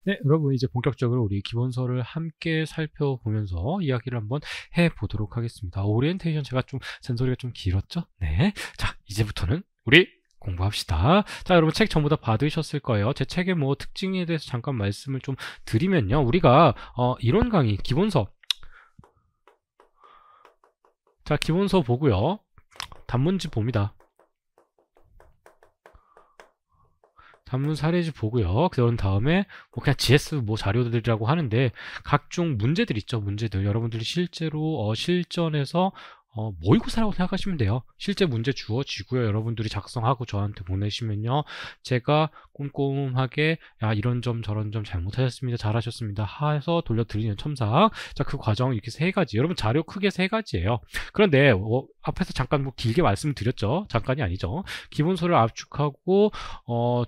네, 여러분 이제 본격적으로 우리 기본서를 함께 살펴보면서 이야기를 한번 해보도록 하겠습니다. 오리엔테이션 제가 좀 잔소리가 좀 길었죠? 네. 자, 이제부터는 우리 공부합시다. 자, 여러분 책 전부 다 받으셨을 거예요. 제 책의 뭐 특징에 대해서 잠깐 말씀을 좀 드리면요. 우리가 이론 강의 기본서, 자, 기본서 보고요. 단문집 봅니다. 단문 사례집 보고요. 그런 다음에 뭐 그냥 GS 뭐 자료들이라고 하는데 각종 문제들 있죠. 문제들 여러분들이 실제로 실전에서 모의고사라고 생각하시면 돼요. 실제 문제 주어지고요. 여러분들이 작성하고 저한테 보내시면요. 제가 꼼꼼하게 야 이런 점 저런 점 잘못하셨습니다. 잘하셨습니다. 해서 돌려드리는 첨삭. 자, 그 과정 이렇게 세 가지. 여러분 자료 크게 세 가지예요. 그런데 앞에서 잠깐 뭐 길게 말씀드렸죠. 잠깐이 아니죠. 기본서를 압축하고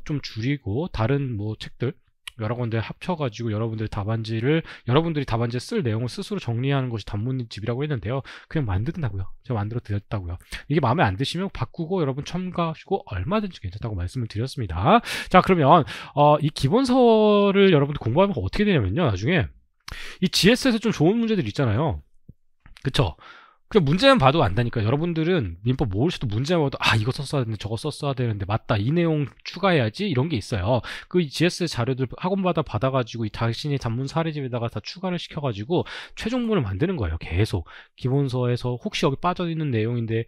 좀 줄이고 다른 뭐 책들 여러 군데 합쳐가지고 여러분들이 답안지에 쓸 내용을 스스로 정리하는 것이 단문집이라고 했는데요. 그냥 만든다고요. 제가 만들어 드렸다고요. 이게 마음에 안 드시면 바꾸고 여러분 첨가하시고 얼마든지 괜찮다고 말씀을 드렸습니다. 자, 그러면 이 기본서를 여러분들 공부하면 어떻게 되냐면요. 나중에 이 GS에서 좀 좋은 문제들 있잖아요. 그쵸? 그냥 문제만 봐도 안다니까. 여러분들은 민법 모르셔도 문제만 봐도 이거 썼어야 되는데 저거 썼어야 되는데 맞다 이 내용 추가해야지 이런 게 있어요. 그 GS 자료들 학원마다 받아가지고 이 자신의 단문 사례집에다가 다 추가를 시켜가지고 최종문을 만드는 거예요. 계속 기본서에서 혹시 여기 빠져있는 내용인데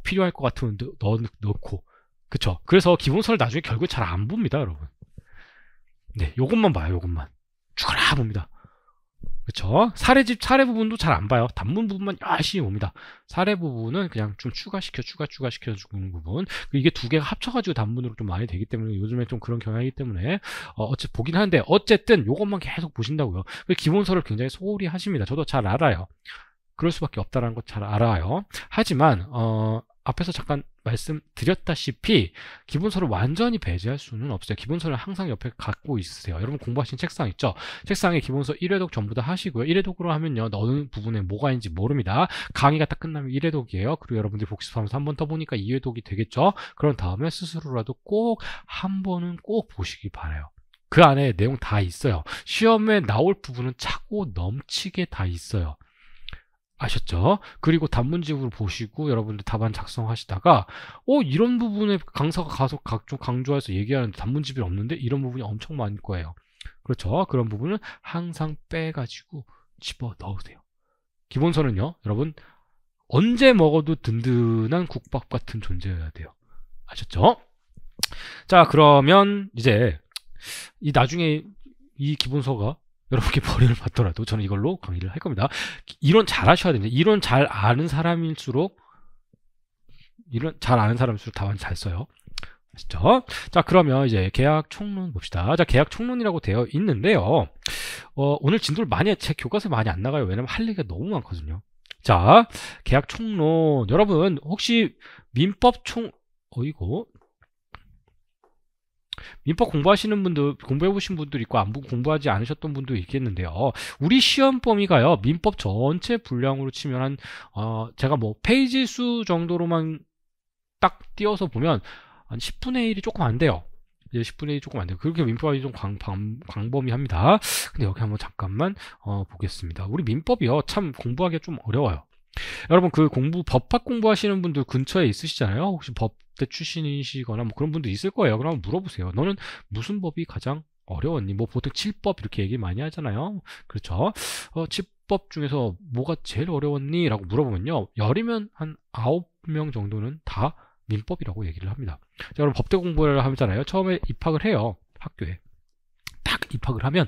필요할 것 같으면 넣고. 그쵸? 그래서 기본서를 나중에 결국 잘 안 봅니다, 여러분. 네, 요것만 봐요. 요것만 추가라 봅니다. 그쵸? 사례 부분도 잘 안 봐요. 단문 부분만 열심히 봅니다. 사례 부분은 그냥 좀 추가시켜주는 부분. 이게 두 개가 합쳐가지고 단문으로 좀 많이 되기 때문에 요즘에 좀 그런 경향이기 때문에 어쨌든 보긴 하는데 어쨌든 요것만 계속 보신다고요. 기본서를 굉장히 소홀히 하십니다. 저도 잘 알아요. 그럴 수밖에 없다는 거 잘 알아요. 하지만 앞에서 잠깐 말씀드렸다시피 기본서를 완전히 배제할 수는 없어요. 기본서를 항상 옆에 갖고 있으세요. 여러분 공부하신 책상 있죠? 책상에 기본서 1회독 전부 다 하시고요. 1회독으로 하면요. 어느 부분에 뭐가 있는지 모릅니다. 강의가 딱 끝나면 1회독이에요. 그리고 여러분들이 복습하면서 한 번 더 보니까 2회독이 되겠죠? 그런 다음에 스스로라도 꼭 한 번은 꼭 보시기 바라요. 그 안에 내용 다 있어요. 시험에 나올 부분은 차고 넘치게 다 있어요. 아셨죠? 그리고 단문집으로 보시고 여러분들 답안 작성하시다가 이런 부분에 강사가 가서 각종 강조해서 얘기하는데 단문집이 없는데 이런 부분이 엄청 많을 거예요. 그렇죠? 그런 부분은 항상 빼가지고 집어 넣으세요. 기본서는요, 여러분 언제 먹어도 든든한 국밥 같은 존재여야 돼요. 아셨죠? 자, 그러면 이제 이 나중에 이 기본서가 여러분께 버림을 받더라도 저는 이걸로 강의를 할 겁니다. 이론 잘 하셔야 됩니다. 이론 잘 아는 사람일수록 답안 잘 써요. 아시죠? 자, 그러면 이제 계약 총론 봅시다. 자, 계약 총론이라고 되어 있는데요. 오늘 진도를 제 교과서에 많이 안 나가요. 왜냐면 할 얘기가 너무 많거든요. 자, 계약 총론. 여러분, 혹시 민법 이거 민법 공부하시는 분들, 공부해보신 분들 있고, 공부하지 않으셨던 분도 있겠는데요. 우리 시험 범위가요, 민법 전체 분량으로 치면 제가 뭐, 페이지 수 정도로만 딱 띄워서 보면, 한 10분의 1이 조금 안 돼요. 이제 10분의 1이 조금 안 돼요. 그렇게 민법이 좀 광범위합니다. 근데 여기 한번 잠깐만, 보겠습니다. 우리 민법이요, 참 공부하기가 좀 어려워요. 여러분 법학 공부하시는 분들 근처에 있으시잖아요. 혹시 법대 출신이시거나 뭐 그런 분들 있을 거예요. 그럼 물어보세요. 너는 무슨 법이 가장 어려웠니? 뭐 보통 7법 이렇게 얘기 많이 하잖아요. 그렇죠? 7법 중에서 뭐가 제일 어려웠니? 라고 물어보면요. 열이면 한 9명 정도는 다 민법이라고 얘기를 합니다. 자, 여러분 법대 공부를 하잖아요. 처음에 입학을 해요. 학교에. 딱 입학을 하면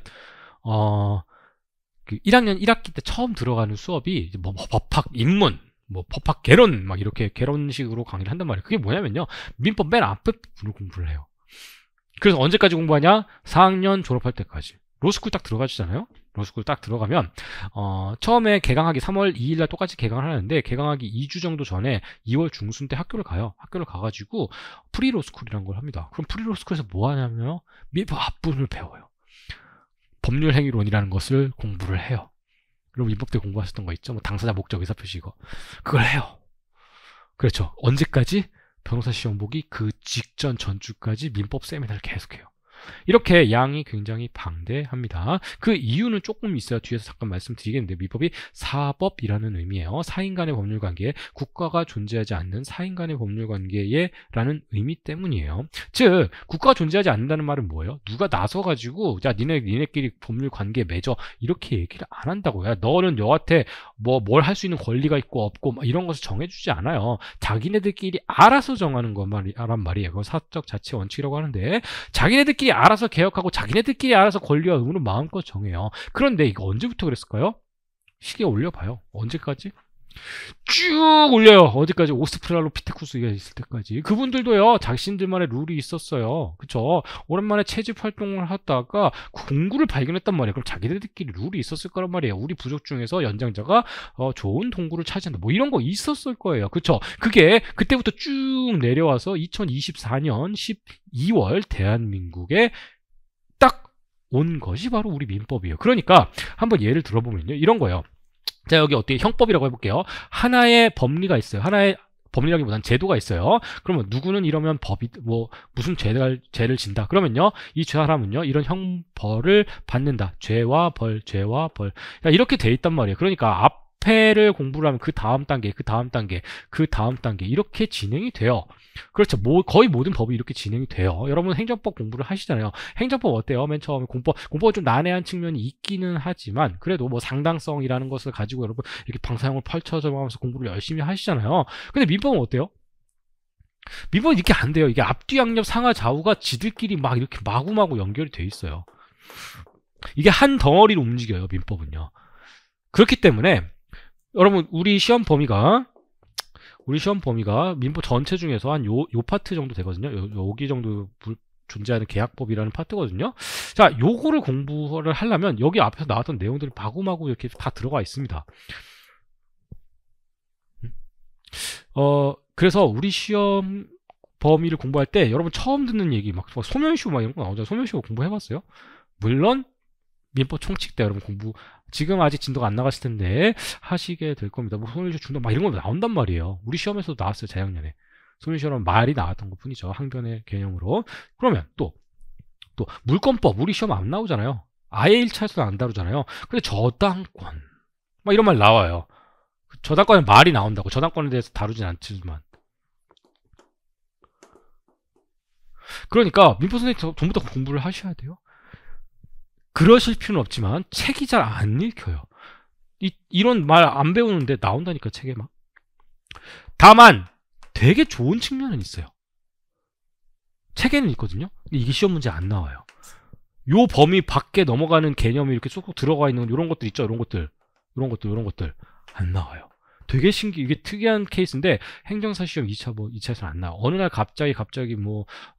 1학년 1학기 때 처음 들어가는 수업이 뭐 법학 입문, 뭐 법학 개론 막 이렇게 개론식으로 강의를 한단 말이에요. 그게 뭐냐면요. 민법 맨 앞에 부분을 공부를 해요. 그래서 언제까지 공부하냐? 4학년 졸업할 때까지. 로스쿨 딱 들어가시잖아요. 로스쿨 딱 들어가면 처음에 개강하기 3월 2일날 똑같이 개강을 하는데 개강하기 2주 정도 전에 2월 중순 때 학교를 가요. 학교를 가가지고 프리로스쿨이라는 걸 합니다. 그럼 프리로스쿨에서 뭐 하냐면요. 민법 앞부분을 배워요. 법률 행위론이라는 것을 공부를 해요. 여러분 민법 때 공부하셨던 거 있죠? 뭐 당사자 목적 의사 표시 이거. 그걸 해요. 그렇죠. 언제까지? 변호사 시험 보기 그 직전 전주까지 민법 세미나를 계속해요. 이렇게 양이 굉장히 방대합니다. 그 이유는 조금 있어요. 뒤에서 잠깐 말씀드리겠는데 민법이 사법이라는 의미예요. 사인 간의 법률 관계, 국가가 존재하지 않는 사인 간의 법률 관계라는 의미 때문이에요. 즉 국가가 존재하지 않는다는 말은 뭐예요? 누가 나서가지고 야 니네끼리 법률 관계 맺어 이렇게 얘기를 안 한다고요. 야, 너는 여한테 뭐 뭘 할 수 있는 권리가 있고 없고 이런 것을 정해주지 않아요. 자기네들끼리 알아서 정하는 것란 말이에요. 그건 사적 자치 원칙이라고 하는데 자기네들끼리 알아서 개혁하고 자기네들끼리 알아서 권리와 의무를 마음껏 정해요. 그런데 이거 언제부터 그랬을까요? 시계 올려봐요. 언제까지? 쭉 올려요. 어디까지? 오스트랄로피테쿠스가 있을 때까지. 그분들도요, 자신들만의 룰이 있었어요. 그쵸? 오랜만에 채집 활동을 하다가 공구를 발견했단 말이에요. 그럼 자기들끼리 룰이 있었을 거란 말이에요. 우리 부족 중에서 연장자가 좋은 동굴을 차지한다. 뭐 이런 거 있었을 거예요. 그쵸? 그게 그때부터 쭉 내려와서 2024년 12월 대한민국에 딱 온 것이 바로 우리 민법이에요. 그러니까 한번 예를 들어보면요. 이런 거예요. 자, 여기 어떻게 형법이라고 해볼게요. 하나의 법리가 있어요. 하나의 법리라기보다는 제도가 있어요. 그러면 누구는 이러면 법이 뭐 무슨 죄를 진다. 그러면요, 이 사람은요 이런 형벌을 받는다. 죄와 벌, 죄와 벌. 이렇게 돼 있단 말이에요. 그러니까 앞에를 공부를 하면 그 다음 단계, 그 다음 단계, 그 다음 단계 이렇게 진행이 돼요. 그렇죠. 거의 모든 법이 이렇게 진행이 돼요. 여러분 행정법 공부를 하시잖아요. 행정법 어때요? 맨 처음에 공법은 좀 난해한 측면이 있기는 하지만 그래도 뭐 상당성이라는 것을 가지고 여러분 이렇게 방사형을 펼쳐져가면서 공부를 열심히 하시잖아요. 근데 민법은 어때요? 민법은 이렇게 안 돼요. 이게 앞뒤 양옆 상하 좌우가 지들끼리 막 이렇게 마구마구 연결이 돼 있어요. 이게 한 덩어리로 움직여요. 민법은요. 그렇기 때문에 여러분 우리 시험 범위가 민법 전체 중에서 한 요 파트 정도 되거든요. 여기 정도 존재하는 계약법이라는 파트거든요. 자, 요거를 공부를 하려면 여기 앞에서 나왔던 내용들이 마구마구 이렇게 다 들어가 있습니다. 그래서 우리 시험 범위를 공부할 때 여러분 처음 듣는 얘기 막 소멸시효 막 이런 거 나오잖아요. 소멸시효 공부해봤어요? 물론 민법 총칙 때 여러분 공부 지금 아직 진도가 안 나갔을 텐데 하시게 될 겁니다. 뭐 소멸시효 중도 막 이런 거 나온단 말이에요. 우리 시험에서도 나왔어요. 재작년에 소멸시효라는 말이 나왔던 것 뿐이죠. 항변의 개념으로. 그러면 또 물권법 우리 시험 안 나오잖아요. 아예 1차에서도 안 다루잖아요. 근데 저당권 막 이런 말 나와요. 저당권에 말이 나온다고. 저당권에 대해서 다루진 않지만 그러니까 민법 선생님 전부 다 공부를 하셔야 돼요. 그러실 필요는 없지만 책이 잘 안 읽혀요. 이런 말 안 배우는데 나온다니까 책에 막. 다만 되게 좋은 측면은 있어요. 책에는 있거든요. 근데 이게 시험 문제 안 나와요. 요 범위 밖에 넘어가는 개념이 이렇게 쏙쏙 들어가 있는 이런 것들 있죠. 이런 것들 안 나와요. 되게 이게 특이한 케이스인데 행정사 시험 2차에서는 안 나와. 어느 날 갑자기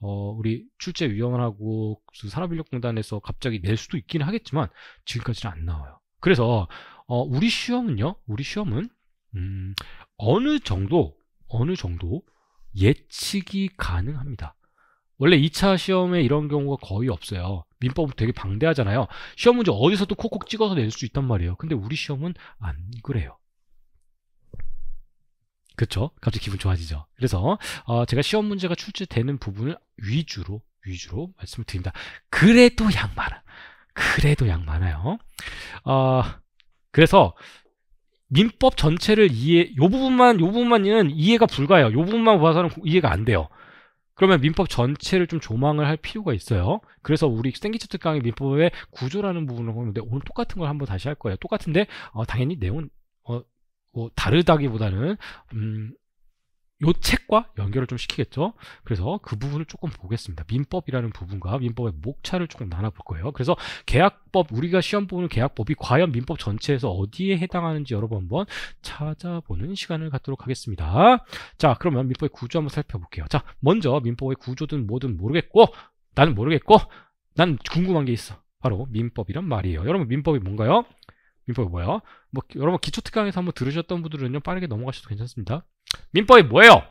우리 출제위원하고 산업인력공단에서 갑자기 낼 수도 있긴 하겠지만 지금까지는 안 나와요. 그래서 우리 시험은 어느 정도 예측이 가능합니다. 원래 2차 시험에 이런 경우가 거의 없어요. 민법은 되게 방대하잖아요. 시험 문제 어디서도 콕콕 찍어서 낼 수 있단 말이에요. 근데 우리 시험은 안 그래요. 그쵸? 갑자기 기분 좋아지죠? 그래서 제가 시험 문제가 출제되는 부분을 위주로 말씀을 드립니다. 그래도 양 많아요. 그래서 민법 전체를 요 부분만은 이해가 불가해요. 요 부분만 봐서는 이해가 안 돼요. 그러면 민법 전체를 좀 조망을 할 필요가 있어요. 그래서 우리 생기처 강의 민법의 구조라는 부분을 보는데 오늘 똑같은 걸 한번 다시 할 거예요. 똑같은데 당연히 내용은 뭐 다르다기보다는 요 책과 연결을 좀 시키겠죠. 그래서 그 부분을 조금 보겠습니다. 민법이라는 부분과 민법의 목차를 조금 나눠볼 거예요. 그래서 계약법, 우리가 시험 보는 계약법이 과연 민법 전체에서 어디에 해당하는지 여러분 한번 찾아보는 시간을 갖도록 하겠습니다. 자, 그러면 민법의 구조 한번 살펴볼게요. 자, 먼저 민법의 구조든 뭐든 나는 모르겠고 난 궁금한 게 있어. 바로 민법이란 말이에요. 여러분 민법이 뭔가요? 민법이 뭐예요? 여러분 기초특강에서 한번 들으셨던 분들은요 빠르게 넘어가셔도 괜찮습니다. 민법이 뭐예요?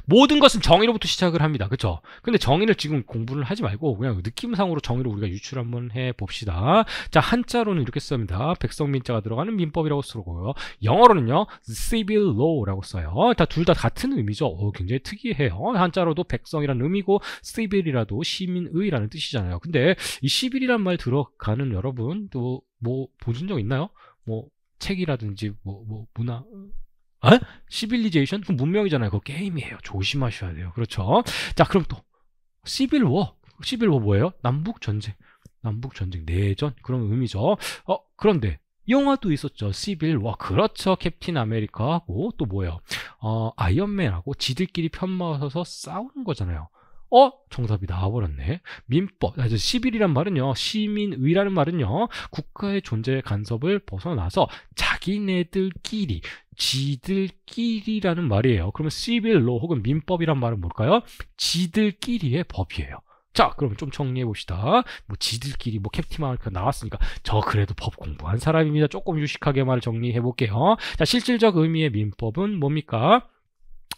모든 것은 정의로부터 시작을 합니다. 그쵸? 근데 정의를 지금 공부를 하지 말고 그냥 느낌상으로 정의를 우리가 유출 한번 해봅시다. 자, 한자로는 이렇게 씁니다. 백성민자가 들어가는 민법이라고 쓰고요. 영어로는요, civil law라고 써요. 둘 다 같은 의미죠. 굉장히 특이해요. 한자로도 백성이라는 의미고 civil이라도 시민의라는 뜻이잖아요. 근데 이 civil이란 말 들어가는 여러분 또 뭐 보신 적 있나요? 뭐 책이라든지 뭐 문화 시빌리제이션? 그럼 문명이잖아요. 그거 게임이에요. 조심하셔야 돼요. 그렇죠? 자, 그럼 또 시빌워. 시빌워 뭐예요? 남북전쟁. 남북전쟁, 내전 그런 의미죠. 그런데 영화도 있었죠. 시빌워. 그렇죠. 캡틴 아메리카하고 또 뭐예요? 아이언맨하고 지들끼리 편마서서 싸우는 거잖아요. 정답이 나와버렸네. 민법. 시빌이란 말은요, 시민의라는 말은요, 국가의 존재 간섭을 벗어나서 자기네들끼리, 지들끼리라는 말이에요. 그러면 시빌로 혹은 민법이란 말은 뭘까요? 지들끼리의 법이에요. 자, 그럼 좀 정리해 봅시다. 뭐 지들끼리 뭐 캡틴 아메리카 나왔으니까 저 그래도 법 공부한 사람입니다. 조금 유식하게 말을 정리해 볼게요. 자, 실질적 의미의 민법은 뭡니까?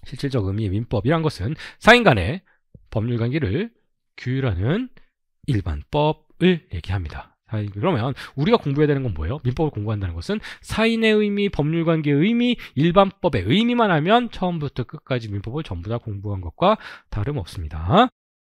실질적 의미의 민법이란 것은 사인 간의 법률 관계를 규율하는 일반법을 얘기합니다. 그러면 우리가 공부해야 되는 건 뭐예요? 민법을 공부한다는 것은 사인의 의미, 법률 관계의 의미, 일반법의 의미만 알면 처음부터 끝까지 민법을 전부 다 공부한 것과 다름없습니다.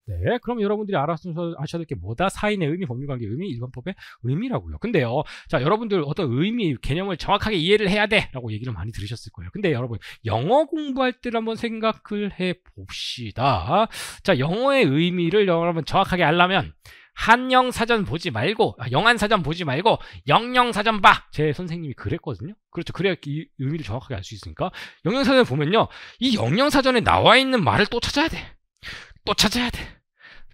네, 그럼 여러분들이 알아서 하셔야 될 게 뭐다? 사인의 의미, 법률관계의 의미, 일반법의 의미라고요. 근데요, 자, 여러분들 어떤 의미, 개념을 정확하게 이해를 해야 돼! 라고 얘기를 많이 들으셨을 거예요. 근데 여러분, 영어 공부할 때를 한번 생각을 해 봅시다. 자, 영어의 의미를 여러분 정확하게 알려면, 한영사전 보지 말고, 영한사전 보지 말고, 영영사전 봐! 제 선생님이 그랬거든요. 그렇죠. 그래야 이 의미를 정확하게 알 수 있으니까. 영영사전을 보면요, 이 영영사전에 나와 있는 말을 또 찾아야 돼. 또 찾아야 돼.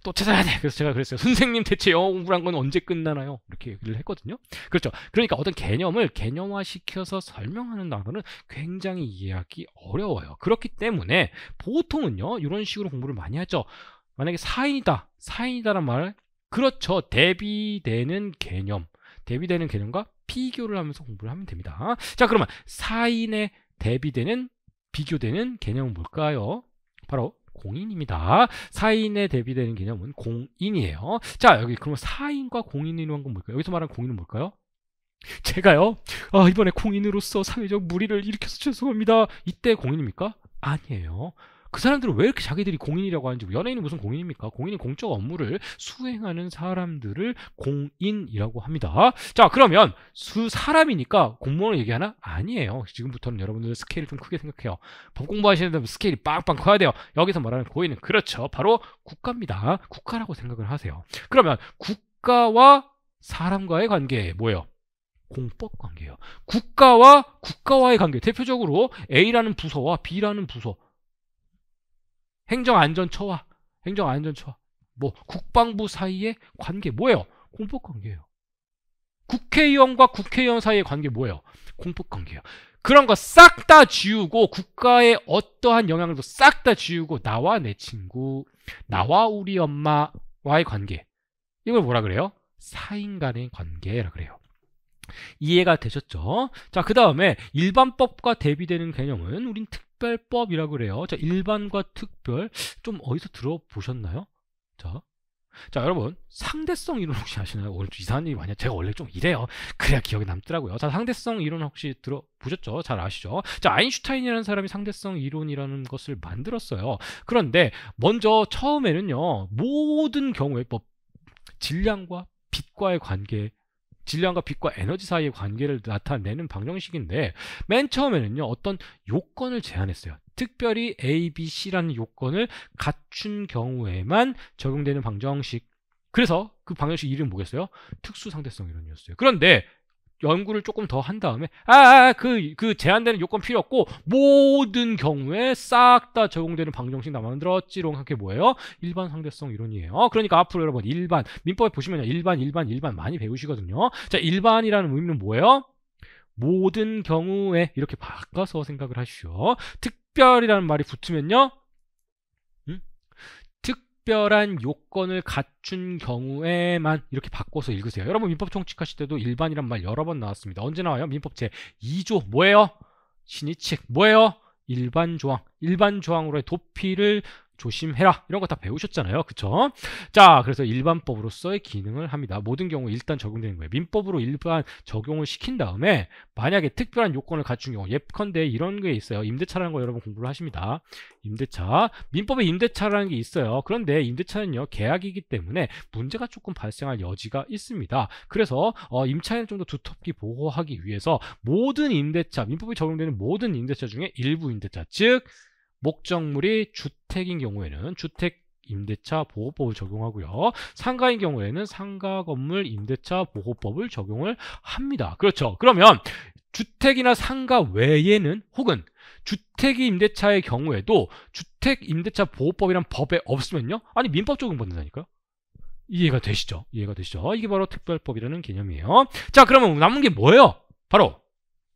또 찾아야 돼. 그래서 제가 그랬어요. 선생님 대체 영어 공부란 건 언제 끝나나요? 이렇게 얘기를 했거든요. 그렇죠. 그러니까 어떤 개념을 개념화시켜서 설명하는 단어는 굉장히 이해하기 어려워요. 그렇기 때문에 보통은요, 이런 식으로 공부를 많이 하죠. 만약에 사인이다. 사인이다란 말, 그렇죠. 대비되는 개념. 대비되는 개념과 비교를 하면서 공부를 하면 됩니다. 자, 그러면 사인에 대비되는, 비교되는 개념은 뭘까요? 바로 공인입니다. 사인에 대비되는 개념은 공인이에요. 자, 여기 그러면 사인과 공인이라는 건 뭘까요? 여기서 말하는 공인은 뭘까요? 제가요, 이번에 공인으로서 사회적 무리를 일으켜서 죄송합니다. 이때 공인입니까? 아니에요. 그 사람들은 왜 이렇게 자기들이 공인이라고 하는지, 연예인은 무슨 공인입니까? 공인은 공적 업무를 수행하는 사람들을 공인이라고 합니다. 자, 그러면 사람이니까 공무원을 얘기하나? 아니에요. 지금부터는 여러분들 스케일을 좀 크게 생각해요. 법 공부하시는데 스케일이 빵빵 커야 돼요. 여기서 말하는 고인은 그렇죠. 바로 국가입니다. 국가라고 생각을 하세요. 그러면 국가와 사람과의 관계 뭐예요? 공법 관계예요. 국가와의 관계. 대표적으로 A라는 부서와 B라는 부서. 행정안전처와 뭐 국방부 사이의 관계 뭐예요? 공법 관계예요. 국회의원과 국회의원 사이의 관계 뭐예요? 공법 관계예요. 그런 거 싹 다 지우고, 국가의 어떠한 영향도 싹 다 지우고, 나와 내 친구, 나와 우리 엄마와의 관계, 이걸 뭐라 그래요? 사인 간의 관계라 그래요. 이해가 되셨죠? 자, 그 다음에 일반법과 대비되는 개념은 우린 특별법이라고 그래요. 자, 일반과 특별, 좀 어디서 들어보셨나요? 자, 여러분, 상대성 이론 혹시 아시나요? 오늘 좀 이상한 얘기 많이 해요. 제가 원래 좀 이래요. 그래야 기억에 남더라고요. 자, 상대성 이론 혹시 들어보셨죠? 잘 아시죠? 자, 아인슈타인이라는 사람이 상대성 이론이라는 것을 만들었어요. 그런데 먼저 처음에는요, 모든 경우에 질량과 빛과의 관계, 질량과 빛과 에너지 사이의 관계를 나타내는 방정식인데, 맨 처음에는요, 어떤 요건을 제안했어요. 특별히 A, B, C라는 요건을 갖춘 경우에만 적용되는 방정식. 그래서 그 방정식 이름이 뭐겠어요? 특수상대성 이론이었어요. 그런데 연구를 조금 더 한 다음에 그 제한되는 요건 필요 없고 모든 경우에 싹 다 적용되는 방정식 나 만들었지롱. 그게 뭐예요? 일반 상대성 이론이에요. 그러니까 앞으로 여러분 일반, 민법에 보시면 일반 많이 배우시거든요. 자, 일반이라는 의미는 뭐예요? 모든 경우에, 이렇게 바꿔서 생각을 하시오. 특별이라는 말이 붙으면요, 특별한 요건을 갖춘 경우에만, 이렇게 바꿔서 읽으세요. 여러분 민법 총칙하실 때도 일반이란 말 여러 번 나왔습니다. 언제 나와요? 민법 제 2조 뭐예요? 신의칙 뭐예요? 일반 조항으로의 도피를 조심해라. 이런 거 다 배우셨잖아요. 그쵸? 자, 그래서 일반법으로서의 기능을 합니다. 모든 경우에 일단 적용되는 거예요. 민법으로 일반 적용을 시킨 다음에 만약에 특별한 요건을 갖춘 경우, 예컨대 이런 게 있어요. 임대차라는 거 여러분 공부를 하십니다. 임대차. 민법에 임대차라는 게 있어요. 그런데 임대차는요, 계약이기 때문에 문제가 조금 발생할 여지가 있습니다. 그래서 임차인을 좀 더 두텁게 보호하기 위해서 모든 임대차, 민법에 적용되는 모든 임대차 중에 일부 임대차, 즉 목적물이 주택인 경우에는 주택 임대차 보호법을 적용하고요. 상가인 경우에는 상가 건물 임대차 보호법을 적용을 합니다. 그렇죠. 그러면 주택이나 상가 외에는 혹은 주택이 임대차의 경우에도 주택 임대차 보호법이란 법에 없으면요. 아니 민법 적용받는다니까요. 이해가 되시죠? 이해가 되시죠? 이게 바로 특별법이라는 개념이에요. 자, 그러면 남은 게 뭐예요? 바로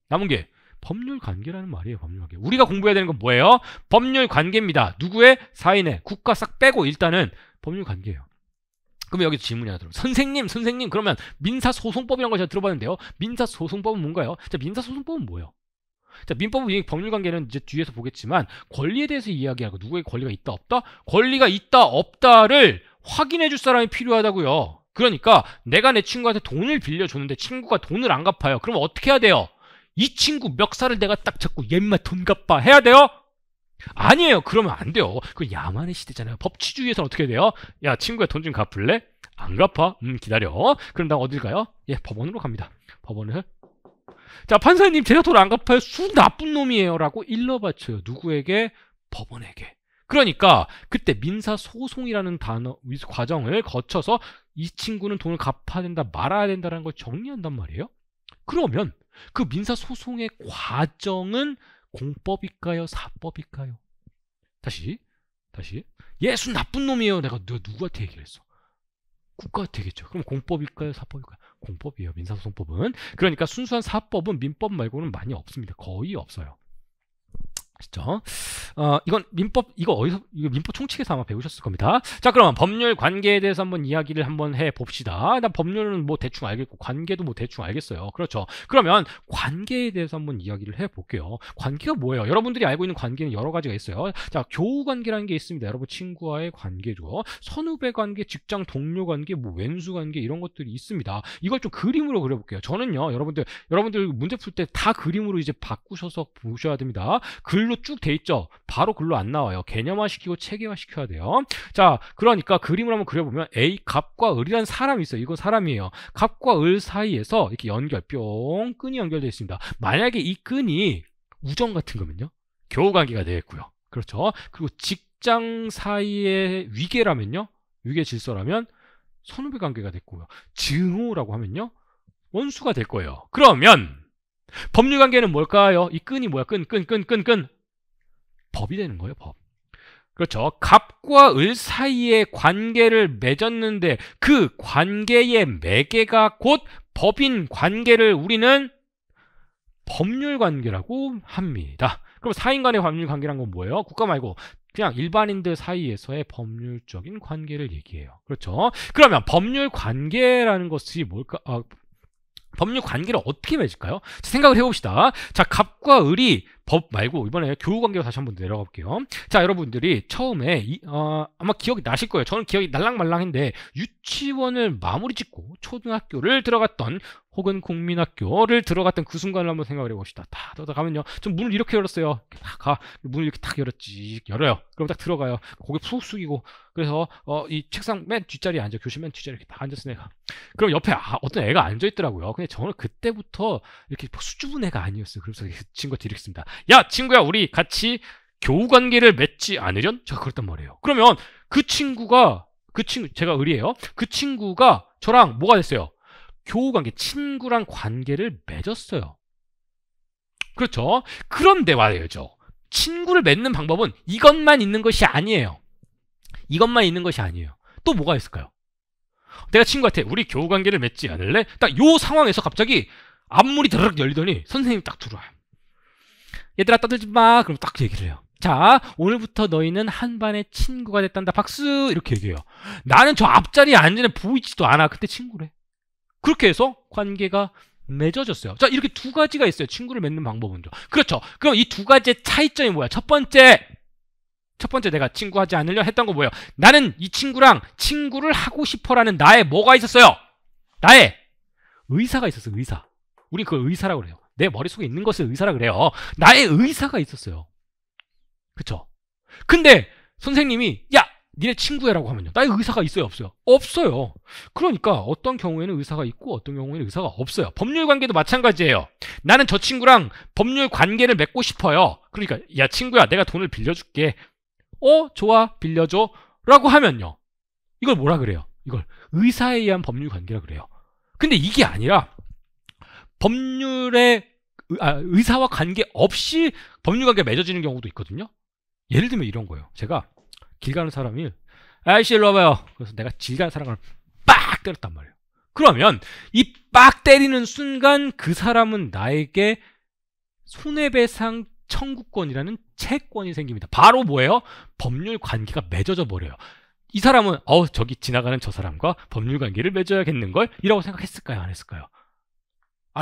남은 게 법률 관계라는 말이에요. 법률 관계. 우리가 공부해야 되는 건 뭐예요? 법률 관계입니다. 누구의? 사인의. 국가 싹 빼고 일단은 법률 관계예요. 그러면 여기서 질문이 하나 들어요. 선생님 그러면 민사소송법이라는 걸 제가 들어봤는데요. 민사소송법은 뭔가요? 자, 민사소송법은 뭐예요? 자, 민법은 법률 관계는 이제 뒤에서 보겠지만 권리에 대해서 이야기하고 누구의 권리가 있다 없다? 권리가 있다 없다를 확인해 줄 사람이 필요하다고요. 그러니까 내가 내 친구한테 돈을 빌려줬는데 친구가 돈을 안 갚아요. 그러면 어떻게 해야 돼요? 이 친구 멱살을 내가 딱 잡고 얘마 돈 갚아 해야 돼요? 아니에요. 그러면 안 돼요. 그 야만의 시대잖아요. 법치주의에서는 어떻게 돼요? 야, 친구야 돈 좀 갚을래? 안 갚아? 기다려. 그럼 나 어딜 가요? 예, 법원으로 갑니다. 법원을. 자, 판사님 제가 돈 안 갚아요. 수 나쁜 놈이에요. 라고 일러 바쳐요. 누구에게? 법원에게. 그러니까 그때 민사소송이라는 과정을 거쳐서 이 친구는 돈을 갚아야 된다, 말아야 된다는 걸 정리한단 말이에요. 그러면 그 민사소송의 과정은 공법일까요? 사법일까요? 다시 예수 나쁜 놈이에요. 내가 누구한테 얘기를 했어? 국가한테 얘기했죠. 그럼 공법일까요? 사법일까요? 공법이에요. 민사소송법은. 그러니까 순수한 사법은 민법 말고는 많이 없습니다. 거의 없어요. 그렇죠? 이건 민법, 이거 민법 총칙에서 아마 배우셨을 겁니다. 자, 그럼 법률 관계에 대해서 한번 이야기를 한번 해봅시다. 난 법률은 뭐 대충 알겠고, 관계도 뭐 대충 알겠어요. 그렇죠. 그러면 관계에 대해서 한번 이야기를 해볼게요. 관계가 뭐예요? 여러분들이 알고 있는 관계는 여러 가지가 있어요. 자, 교우 관계라는 게 있습니다. 여러분 친구와의 관계죠. 선후배 관계, 직장 동료 관계, 뭐 왼수 관계, 이런 것들이 있습니다. 이걸 좀 그림으로 그려볼게요. 저는요, 여러분들 문제 풀 때 다 그림으로 이제 바꾸셔서 보셔야 됩니다. 글로 쭉 돼 있죠. 바로 글로 안 나와요. 개념화시키고 체계화시켜야 돼요. 자, 그러니까 그림을 한번 그려보면 A, 갑과 을이라는 사람이 있어요. 이건 사람이에요. 갑과 을 사이에서 이렇게 뿅 끈이 연결되어 있습니다. 만약에 이 끈이 우정 같은 거면요, 교우관계가 되겠고요. 그렇죠. 그리고 직장 사이의 위계라면요, 위계 질서라면 선후배 관계가 됐고요. 증오라고 하면요, 원수가 될 거예요. 그러면 법률 관계는 뭘까요? 이 끈이 뭐야? 끈. 법이 되는 거예요, 법. 그렇죠. 갑과 을 사이의 관계를 맺었는데 그 관계의 매개가 곧 법인 관계를 우리는 법률 관계라고 합니다. 그럼 사인 간의 법률 관계란 건 뭐예요? 국가 말고 그냥 일반인들 사이에서의 법률적인 관계를 얘기해요. 그렇죠. 그러면 법률 관계라는 것이 뭘까? 법률 관계를 어떻게 맺을까요? 생각을 해봅시다. 자, 갑과 을이 법 말고 이번에 교우관계로 다시 한번 내려가 볼게요. 자, 여러분들이 처음에 아마 기억이 나실 거예요. 저는 기억이 날랑말랑한데 유치원을 마무리 짓고 초등학교를 들어갔던 혹은 국민학교를 들어갔던 그 순간을 한번 생각을 해봅시다. 다 들어가면요, 좀 문을 이렇게 열었어요. 문을 이렇게 딱 열었지, 열어요. 그럼 딱 들어가요. 고개 푹 숙이고, 그래서 이 책상 맨 뒷자리에 앉아, 교실 맨 뒷자리에 이렇게 딱 앉았어 내가. 그럼 옆에 어떤 애가 앉아 있더라고요. 근데 저는 그때부터 이렇게 수줍은 애가 아니었어요. 그래서 그 친구한테 이렇게 했습니다. 야, 친구야, 우리 같이 교우관계를 맺지 않으련? 제가 그랬단 말이에요. 그러면 제가 을이에요. 그 친구가 저랑 뭐가 됐어요? 교우관계, 친구랑 관계를 맺었어요. 그렇죠? 그런데 말이죠, 친구를 맺는 방법은 이것만 있는 것이 아니에요. 이것만 있는 것이 아니에요. 또 뭐가 있을까요? 내가 친구한테 우리 교우관계를 맺지 않을래? 딱 요 상황에서 갑자기 앞문이 드르륵 열리더니 선생님이 딱 들어와요. 얘들아, 떠들지 마. 그럼 딱 얘기를 해요. 자, 오늘부터 너희는 한 반의 친구가 됐단다. 박수. 이렇게 얘기해요. 나는 저 앞자리에 앉은 애 보이지도 않아. 그때 친구래. 그렇게 해서 관계가 맺어졌어요. 자, 이렇게 두 가지가 있어요. 친구를 맺는 방법은요. 그렇죠. 그럼 이 두 가지의 차이점이 뭐야? 첫 번째 내가 친구하지 않으려 했던 거 뭐예요? 나는 이 친구랑 친구를 하고 싶어라는 나의 뭐가 있었어요? 나의 의사가 있었어요. 의사. 우리 그걸 의사라고 그래요. 내 머릿속에 있는 것을 의사라고 그래요. 나의 의사가 있었어요. 그쵸? 근데 선생님이 야, 니네 친구해라고 하면요. 나의 의사가 있어요? 없어요? 없어요. 그러니까 어떤 경우에는 의사가 있고 어떤 경우에는 의사가 없어요. 법률 관계도 마찬가지예요. 나는 저 친구랑 법률 관계를 맺고 싶어요. 그러니까 야, 친구야, 내가 돈을 빌려줄게. 좋아, 빌려줘 라고 하면요, 이걸 뭐라 그래요? 이걸 의사에 의한 법률 관계라 그래요. 근데 이게 아니라 법률의 의사와 관계 없이 법률 관계가 맺어지는 경우도 있거든요. 예를 들면 이런 거예요. 제가 길 가는 사람이 아이씨 일로 와봐요. 그래서 내가 길 가는 사람을 빡 때렸단 말이에요. 그러면 이 빡 때리는 순간 그 사람은 나에게 손해배상 청구권이라는 채권이 생깁니다. 바로 뭐예요? 법률 관계가 맺어져 버려요. 이 사람은 저기 지나가는 저 사람과 법률 관계를 맺어야겠는걸? 이라고 생각했을까요? 안 했을까요?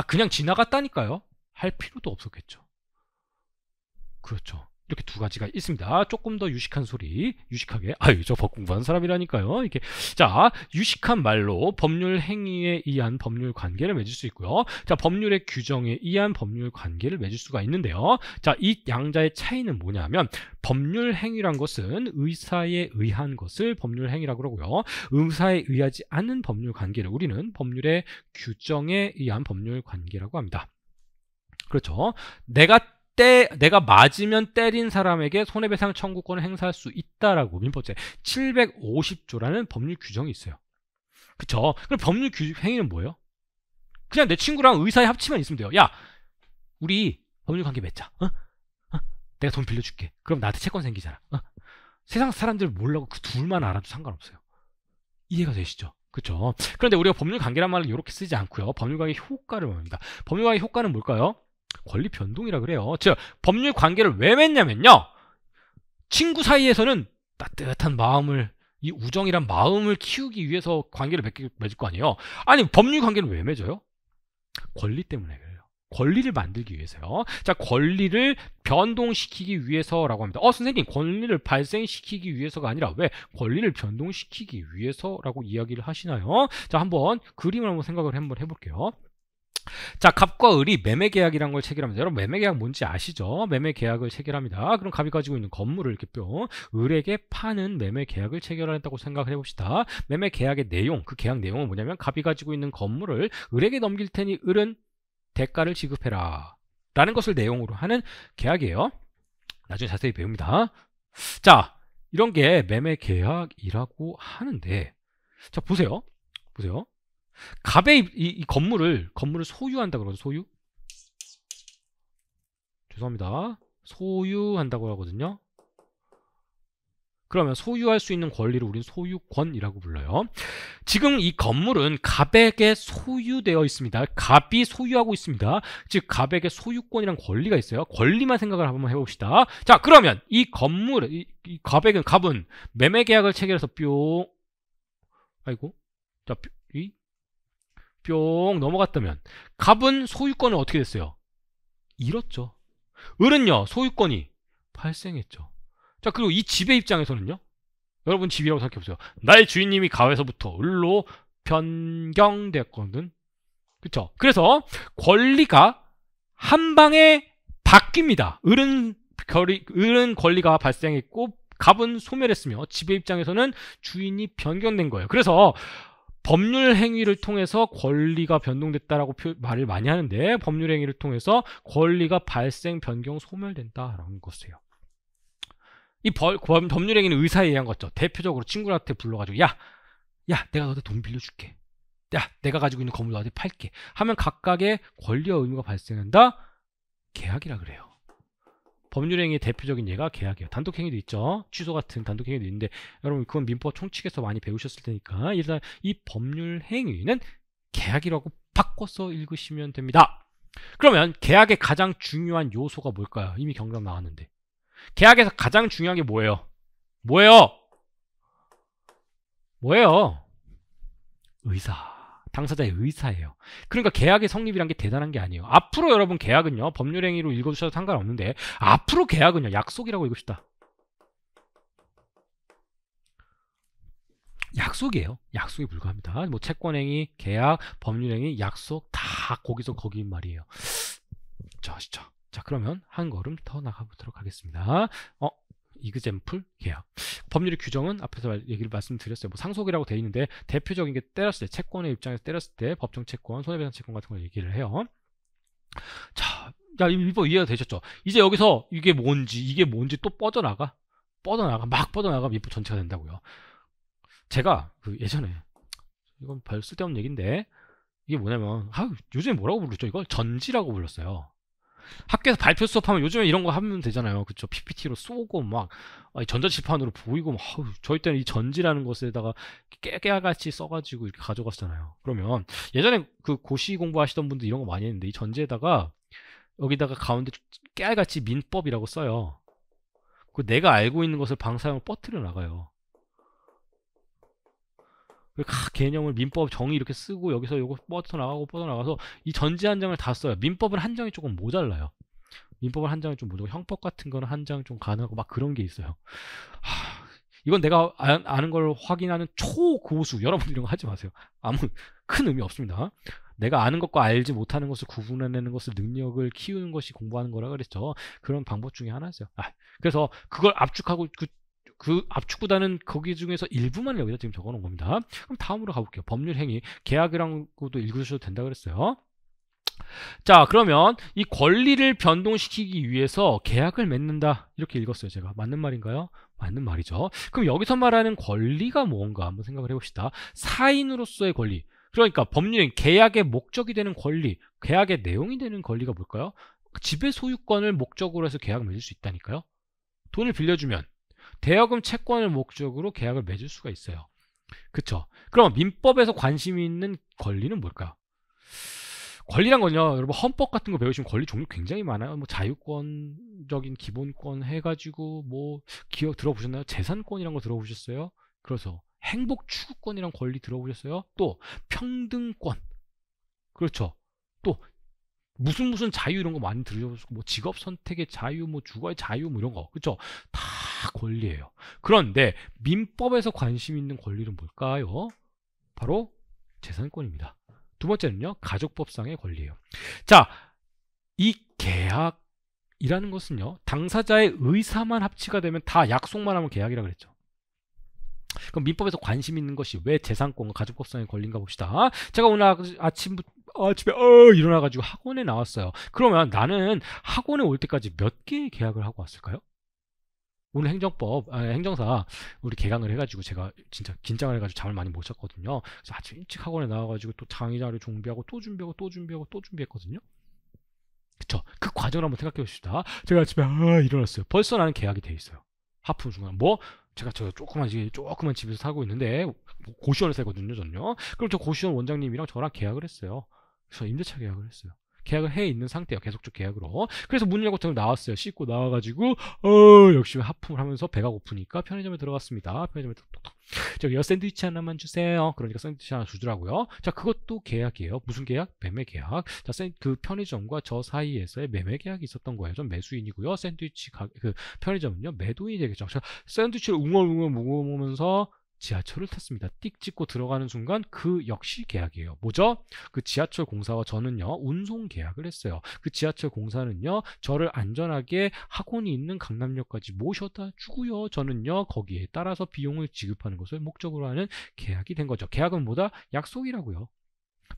그냥 지나갔다니까요. 할 필요도 없었겠죠. 그렇죠. 이렇게 두 가지가 있습니다. 조금 더 유식한 소리, 유식하게. 저 법 공부하는 사람이라니까요. 이렇게. 자, 유식한 말로 법률 행위에 의한 법률 관계를 맺을 수 있고요. 자, 법률의 규정에 의한 법률 관계를 맺을 수가 있는데요. 자, 이 양자의 차이는 뭐냐면, 법률 행위란 것은 의사에 의한 것을 법률 행위라고 그러고요. 의사에 의하지 않은 법률 관계를 우리는 법률의 규정에 의한 법률 관계라고 합니다. 그렇죠. 내가 맞으면 때린 사람에게 손해배상 청구권을 행사할 수 있다라고 민법제 750조라는 법률 규정이 있어요. 그쵸? 그럼 법률 행위는 뭐예요? 그냥 내 친구랑 의사의 합치만 있으면 돼요. 야, 우리 법률 관계 맺자. 내가 돈 빌려줄게. 그럼 나한테 채권 생기잖아. 세상 사람들 몰라고 그 둘만 알아도 상관없어요. 이해가 되시죠? 그쵸? 그런데 우리가 법률 관계란 말을 이렇게 쓰지 않고요. 법률 관계 효과를 말합니다. 법률 관계 효과는 뭘까요? 권리 변동이라 그래요. 즉, 법률 관계를 왜 맺냐면요, 친구 사이에서는 따뜻한 마음을, 이 우정이란 마음을 키우기 위해서 관계를 맺을 거 아니에요. 아니, 법률 관계는 왜 맺어요? 권리 때문에 그래요. 권리를 만들기 위해서요. 자, 권리를 변동시키기 위해서라고 합니다. 선생님, 권리를 발생시키기 위해서가 아니라 왜 권리를 변동시키기 위해서라고 이야기를 하시나요? 자, 한번 그림을 한번 생각을 한번 해볼게요. 자, 갑과 을이 매매계약이라는 걸 체결합니다. 여러분, 매매계약 뭔지 아시죠? 매매계약을 체결합니다. 그럼 갑이 가지고 있는 건물을 이렇게 을에게 파는 매매계약을 체결한다고 생각을 해봅시다. 매매계약의 내용, 그 계약 내용은 뭐냐면, 갑이 가지고 있는 건물을 을에게 넘길 테니 을은 대가를 지급해라 라는 것을 내용으로 하는 계약이에요. 나중에 자세히 배웁니다. 자, 이런 게 매매계약이라고 하는데, 자, 보세요. 갑의 이 건물을 소유한다 그러죠. 소유? 죄송합니다. 소유한다고 하거든요. 그러면 소유할 수 있는 권리를 우린 소유권이라고 불러요. 지금 이 건물은 갑에게 소유되어 있습니다. 갑이 소유하고 있습니다. 즉, 갑에게 소유권이란 권리가 있어요. 권리만 생각을 한번 해봅시다. 자, 그러면 이 건물, 이 갑은 매매계약을 체결해서 자, 뿅 넘어갔다면 갑은 소유권을 어떻게 됐어요? 잃었죠. 을은요, 소유권이 발생했죠. 자, 그리고 이 집의 입장에서는요, 여러분 집이라고 생각해보세요. 나의 주인님이 갑에서부터 을로 변경됐거든. 그쵸? 그래서 권리가 한 방에 바뀝니다. 을은 권리가 발생했고 갑은 소멸했으며 집의 입장에서는 주인이 변경된 거예요. 그래서 법률 행위를 통해서 권리가 변동됐다라고 말을 많이 하는데, 법률 행위를 통해서 권리가 발생, 변경, 소멸된다라는 것이에요. 이 법률 행위는 의사에 의한 거죠. 대표적으로 친구한테 불러가지고 야, 내가 너한테 돈 빌려줄게. 야, 내가 가지고 있는 건물 너한테 팔게 하면 각각의 권리와 의무가 발생한다. 계약이라 그래요. 법률행위의 대표적인 예가 계약이에요. 단독행위도 있죠. 취소 같은 단독행위도 있는데, 여러분 그건 민법 총칙에서 많이 배우셨을 테니까 일단 이 법률행위는 계약이라고 바꿔서 읽으시면 됩니다. 그러면 계약의 가장 중요한 요소가 뭘까요? 이미 경감 나왔는데, 계약에서 가장 중요한 게 뭐예요? 의사. 당사자의 의사예요. 그러니까 계약의 성립이란 게 대단한 게 아니에요. 앞으로 여러분 계약은요, 법률행위로 읽어주셔도 상관없는데, 앞으로 계약은요, 약속이라고 읽읍시다. 약속이에요. 약속에 불과합니다. 뭐 채권행위, 계약, 법률행위, 약속 다 거기서 거기인 말이에요. 자, 아시죠? 자, 그러면 한 걸음 더 나가보도록 하겠습니다. 이그젬플 계약. 법률의 규정은 앞에서 얘기를 말씀드렸어요. 뭐 상속이라고 돼 있는데 대표적인 게 때렸을 때, 채권의 입장에서 때렸을 때 법정 채권, 손해배상 채권 같은 걸 얘기를 해요. 자, 야, 이거 이해가 되셨죠? 이제 여기서 이게 뭔지 또 뻗어나가, 막 뻗어나가 민법 전체가 된다고요. 제가 그 예전에, 이건 별 쓸데없는 얘기인데, 이게 뭐냐면, 요즘에 뭐라고 부르죠? 이걸 전지라고 불렀어요. 학교에서 발표 수업하면 요즘에 이런 거 하면 되잖아요. 그쵸? PPT로 쏘고 막 전자칠판으로 보이고 막, 저희 때는 이 전지라는 것에다가 깨알같이 써가지고 이렇게 가져갔잖아요. 그러면 예전에 그 고시 공부하시던 분들 이런 거 많이 했는데, 이 전지에다가 여기다가 가운데 깨알같이 민법이라고 써요. 그 내가 알고 있는 것을 방사형으로 뻗뜨려 나가요. 각 개념을 민법 정의 이렇게 쓰고 여기서 요거 뻗어나가서 이 전지 한 장을 다 써요. 민법은 한 장이 조금 모자라요. 민법은 한 장이 좀 모자라고, 형법 같은 거는 한 장 좀 가능하고 막 그런 게 있어요. 이건 내가 아는 걸 확인하는 초고수, 여러분 이런 거 하지 마세요. 아무 큰 의미 없습니다. 내가 아는 것과 알지 못하는 것을 구분해내는 것을, 능력을 키우는 것이 공부하는 거라 그랬죠. 그런 방법 중에 하나였어요. 그래서 그걸 압축하고 그 압축보다는 거기 중에서 일부만 여기다 지금 적어놓은 겁니다. 그럼 다음으로 가볼게요. 법률행위, 계약이랑도 읽으셔도 된다 그랬어요. 자, 그러면 이 권리를 변동시키기 위해서 계약을 맺는다, 이렇게 읽었어요. 제가 맞는 말인가요? 맞는 말이죠. 그럼 여기서 말하는 권리가 뭔가 한번 생각을 해봅시다. 사인으로서의 권리, 그러니까 법률행 계약의 목적이 되는 권리, 계약의 내용이 되는 권리가 뭘까요? 지배 소유권을 목적으로 해서 계약을 맺을 수 있다니까요. 돈을 빌려주면 대여금 채권을 목적으로 계약을 맺을 수가 있어요. 그쵸? 그럼 민법에서 관심이 있는 권리는 뭘까요? 권리란 건요, 여러분 헌법 같은 거 배우시면 권리 종류 굉장히 많아요. 뭐 자유권적인 기본권 해가지고, 뭐 기억 들어보셨나요? 재산권이란 거 들어보셨어요? 그래서 행복 추구권이란 권리 들어보셨어요? 또 평등권, 그렇죠? 또 무슨 자유 이런 거 많이 들으셨고, 뭐 직업 선택의 자유, 뭐 주거의 자유, 뭐 이런 거, 그쵸? 다 권리예요. 그런데 민법에서 관심 있는 권리는 뭘까요? 바로 재산권입니다. 두 번째는요, 가족법상의 권리예요. 자, 이 계약이라는 것은요, 당사자의 의사만 합치가 되면, 다 약속만 하면 계약이라 그랬죠. 그럼 민법에서 관심 있는 것이 왜 재산권과 가족법상의 권리인가 봅시다. 제가 오늘 아침에 일어나가지고 학원에 나왔어요. 그러면 나는 학원에 올 때까지 몇 개의 계약을 하고 왔을까요? 오늘 행정사 우리 개강을 해가지고 제가 진짜 긴장을 해가지고 잠을 많이 못 잤거든요. 그래서 아침 일찍 학원에 나와가지고 또 강의 자료 준비하고 또 준비했거든요. 그쵸? 그 과정을 한번 생각해 봅시다. 제가 아침에 일어났어요. 벌써 나는 계약이 돼 있어요. 하품 중간 제가 조그만 집에서 살고 있는데, 고시원에 살거든요, 저는요. 그럼 저 고시원 원장님이랑 저랑 계약을 했어요. 그래서 임대차 계약을 했어요. 계약을 해 있는 상태예요. 계속적 계약으로. 그래서 문 열고 나왔어요. 씻고 나와가지고 역시 하품을 하면서 배가 고프니까 편의점에 들어갔습니다. 편의점에 톡톡톡, 저기요 샌드위치 하나만 주세요. 그러니까 샌드위치 하나 주더라고요. 자, 그것도 계약이에요. 무슨 계약? 매매 계약. 자, 그 편의점과 저 사이에서의 매매 계약이 있었던 거예요. 전 매수인이고요. 그 편의점은요 매도인이 되겠죠. 자, 샌드위치를 웅얼웅얼 먹으면서 지하철을 탔습니다. 띡 찍고 들어가는 순간 그 역시 계약이에요. 뭐죠? 그 지하철 공사와 저는요 운송 계약을 했어요. 그 지하철 공사는요 저를 안전하게 학원이 있는 강남역까지 모셔다 주고요, 저는요 거기에 따라서 비용을 지급하는 것을 목적으로 하는 계약이 된 거죠. 계약은 뭐다? 약속이라고요.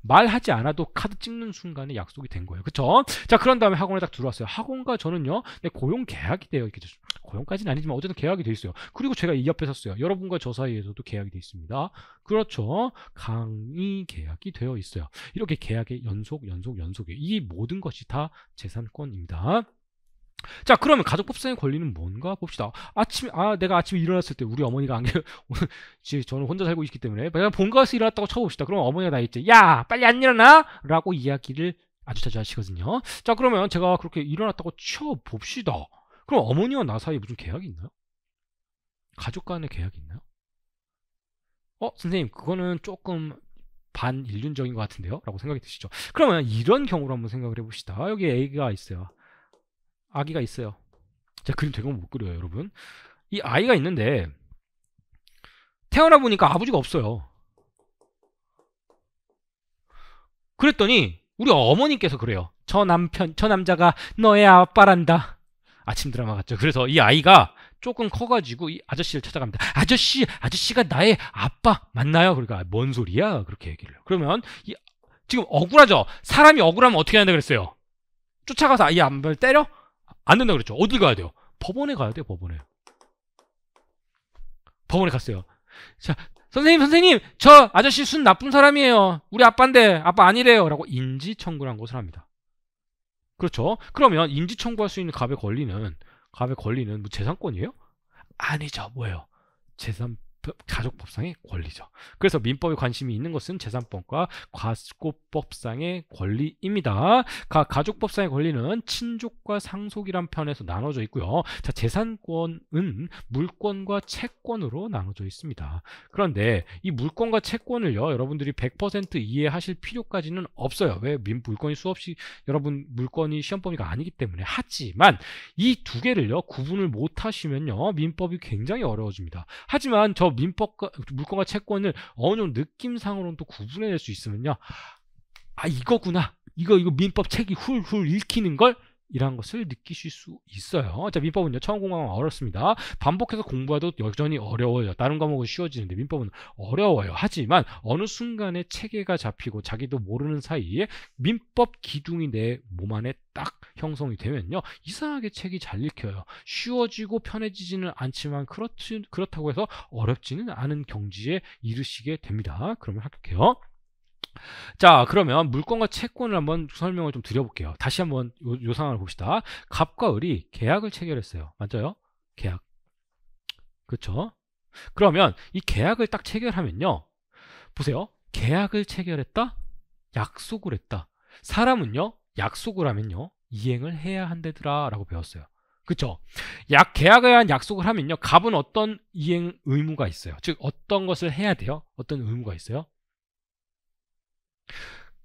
말하지 않아도 카드 찍는 순간에 약속이 된 거예요. 그쵸? 자, 그런 다음에 학원에 딱 들어왔어요. 학원과 저는요, 고용 계약이 돼요. 이렇게 고용까지는 아니지만 어쨌든 계약이 돼 있어요. 그리고 제가 이 옆에 섰어요. 여러분과 저 사이에서도 계약이 돼 있습니다. 그렇죠? 강의 계약이 되어 있어요. 이렇게 계약의 연속이에요. 이 모든 것이 다 재산권입니다. 자, 그러면 가족법상의 권리는 뭔가 봅시다. 내가 아침에 일어났을 때 우리 어머니가 저는 혼자 살고 있기 때문에 내가 본가에서 일어났다고 쳐봅시다. 그럼 어머니가 나 있지, 야 빨리 안 일어나? 라고 이야기를 아주 자주 하시거든요. 자, 그러면 제가 그렇게 일어났다고 쳐봅시다. 그럼 어머니와 나 사이에 무슨 계약이 있나요? 가족 간의 계약이 있나요? 선생님, 그거는 조금 반인륜적인 것 같은데요? 라고 생각이 드시죠? 그러면 이런 경우로 한번 생각을 해봅시다. 여기 A가 있어요. 아기가 있어요. 자, 그림 되게 못 그려요, 여러분. 이 아이가 있는데 태어나 보니까 아버지가 없어요. 그랬더니 우리 어머님께서 그래요. 저 남자가 너의 아빠란다. 아침 드라마 같죠. 그래서 이 아이가 조금 커가지고 이 아저씨를 찾아갑니다. 아저씨가 나의 아빠 맞나요? 그러니까 뭔 소리야? 그렇게 얘기를 해요. 그러면 지금 억울하죠. 사람이 억울하면 어떻게 한다 그랬어요? 쫓아가서 이 아빠를 때려? 안 된다 그랬죠. 어딜 가야 돼요? 법원에 가야 돼요. 법원에 갔어요. 자, 선생님, 저 아저씨 순 나쁜 사람이에요. 우리 아빠인데 아빠 아니래요. 라고 인지 청구를 한 것을 합니다. 그렇죠? 그러면 인지 청구할 수 있는 갑의 권리는 뭐 재산권이에요? 아니죠. 뭐예요? 가족법상의 권리죠. 그래서 민법에 관심이 있는 것은 재산법과 가족법상의 권리입니다. 가족법상의 권리는 친족과 상속이란 편에서 나눠져 있고요. 자, 재산권은 물권과 채권으로 나눠져 있습니다. 그런데 이 물권과 채권을요, 여러분들이 100% 이해하실 필요까지는 없어요. 왜? 물권이 수없이 여러분 물권이 시험 범위가 아니기 때문에. 하지만 이 두 개를요 구분을 못 하시면요 민법이 굉장히 어려워집니다. 하지만 저 민법과 물권과 채권을 어느 정도 느낌상으로는 또 구분해낼 수 있으면요, 아 이거구나, 이거 민법 책이 훌훌 읽히는 걸 이런 것을 느끼실 수 있어요. 자, 민법은요 처음 공부하면 어렵습니다. 반복해서 공부해도 여전히 어려워요. 다른 과목은 쉬워지는데 민법은 어려워요. 하지만 어느 순간에 체계가 잡히고 자기도 모르는 사이에 민법 기둥이 내 몸 안에 딱 형성이 되면요 이상하게 책이 잘 읽혀요. 쉬워지고 편해지지는 않지만 그렇다고 해서 어렵지는 않은 경지에 이르시게 됩니다. 그러면 합격해요. 자, 그러면 물권과 채권을 한번 설명을 좀 드려볼게요. 다시 한번 요 상황을 봅시다. 갑과 을이 계약을 체결했어요. 맞아요? 계약. 그렇죠? 그러면 이 계약을 딱 체결하면요, 보세요. 계약을 체결했다? 약속을 했다. 사람은요 약속을 하면요 이행을 해야 한다더라 라고 배웠어요. 그쵸? 계약에 대한 약속을 하면요 갑은 어떤 이행 의무가 있어요. 즉 어떤 것을 해야 돼요? 어떤 의무가 있어요?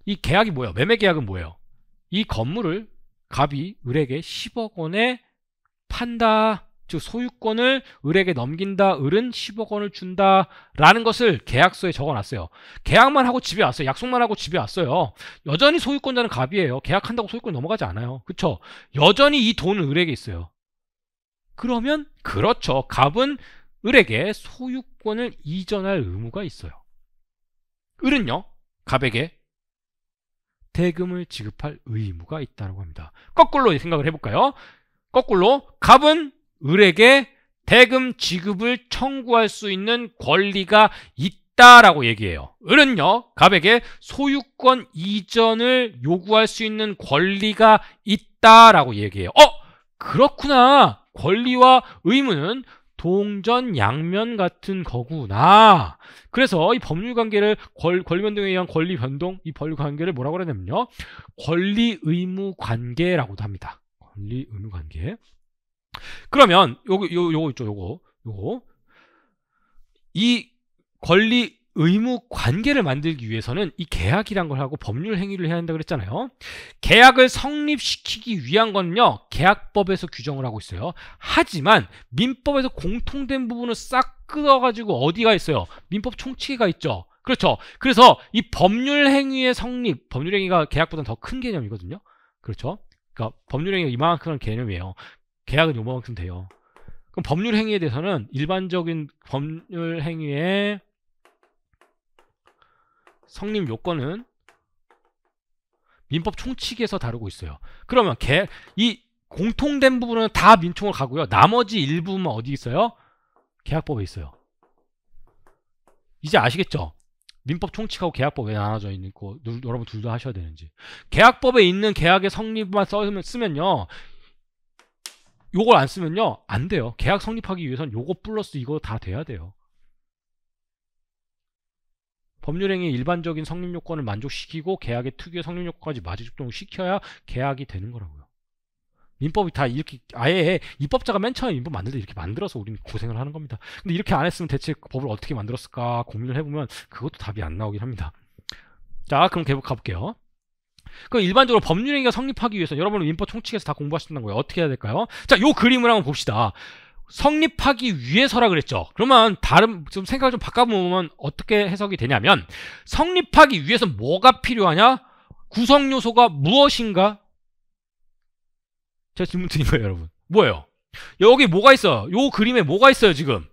이 계약이 뭐예요? 매매 계약은 뭐예요? 이 건물을 갑이 을에게 10억 원에 판다. 즉 소유권을 을에게 넘긴다. 을은 10억 원을 준다. 라는 것을 계약서에 적어놨어요. 계약만 하고 집에 왔어요. 약속만 하고 집에 왔어요. 여전히 소유권자는 갑이에요. 계약한다고 소유권이 넘어가지 않아요. 그쵸? 여전히 이 돈은 을에게 있어요. 그러면 그렇죠. 갑은 을에게 소유권을 이전할 의무가 있어요. 을은요 갑에게 대금을 지급할 의무가 있다고 합니다. 거꾸로 생각을 해볼까요? 거꾸로 갑은 을에게 대금 지급을 청구할 수 있는 권리가 있다라고 얘기해요. 을은요 갑에게 소유권 이전을 요구할 수 있는 권리가 있다라고 얘기해요. 그렇구나. 권리와 의무는 동전양면 같은 거구나. 그래서 이 법률관계를 권리 변동에 의한 권리 변동, 이 법률관계를 뭐라고 그러냐면요 권리 의무 관계라고도 합니다. 권리 의무 관계. 그러면 요거 있죠. 요거 이 권리 의무 관계를 만들기 위해서는 이 계약이란 걸 하고 법률 행위를 해야 한다고 그랬잖아요. 계약을 성립시키기 위한 건요 계약법에서 규정을 하고 있어요. 하지만 민법에서 공통된 부분을 싹 끌어가지고 어디가 있어요? 민법 총칙에가 있죠. 그렇죠. 그래서 이 법률 행위의 성립, 법률 행위가 계약보다는 더 큰 개념이거든요. 그렇죠. 그러니까 법률 행위가 이만큼은 개념이에요. 계약은 요만큼 돼요. 그럼 법률 행위에 대해서는 일반적인 법률 행위의 성립 요건은 민법 총칙에서 다루고 있어요. 그러면 이 공통된 부분은 다 민총을 가고요. 나머지 일부만 어디 있어요? 계약법에 있어요. 이제 아시겠죠? 민법 총칙하고 계약법 왜 나눠져 있는 거 여러분 둘 다 하셔야 되는지. 계약법에 있는 계약의 성립만 쓰면요 요걸 안 쓰면요 안 돼요. 계약 성립하기 위해서는 요거 플러스 이거 다 돼야 돼요. 법률행위 일반적인 성립요건을 만족시키고 계약의 특유의 성립요건까지 마주작동을 시켜야 계약이 되는 거라고요. 민법이 다 이렇게 아예 입법자가 맨 처음에 민법 만들 때 이렇게 만들어서 우리는 고생을 하는 겁니다. 근데 이렇게 안 했으면 대체 법을 어떻게 만들었을까 고민을 해보면 그것도 답이 안 나오긴 합니다. 자, 그럼 계속 가볼게요. 그 일반적으로 법률행위가 성립하기 위해서 여러분은 민법 총칙에서 다 공부하신다는 거예요. 어떻게 해야 될까요? 자, 요 그림을 한번 봅시다. 성립하기 위해서라 그랬죠. 그러면 다른 좀 생각을 좀 바꿔보면 어떻게 해석이 되냐면 성립하기 위해서 뭐가 필요하냐? 구성 요소가 무엇인가? 제가 질문 드린 거예요, 여러분. 뭐예요? 여기 뭐가 있어요? 요 그림에 뭐가 있어요, 지금?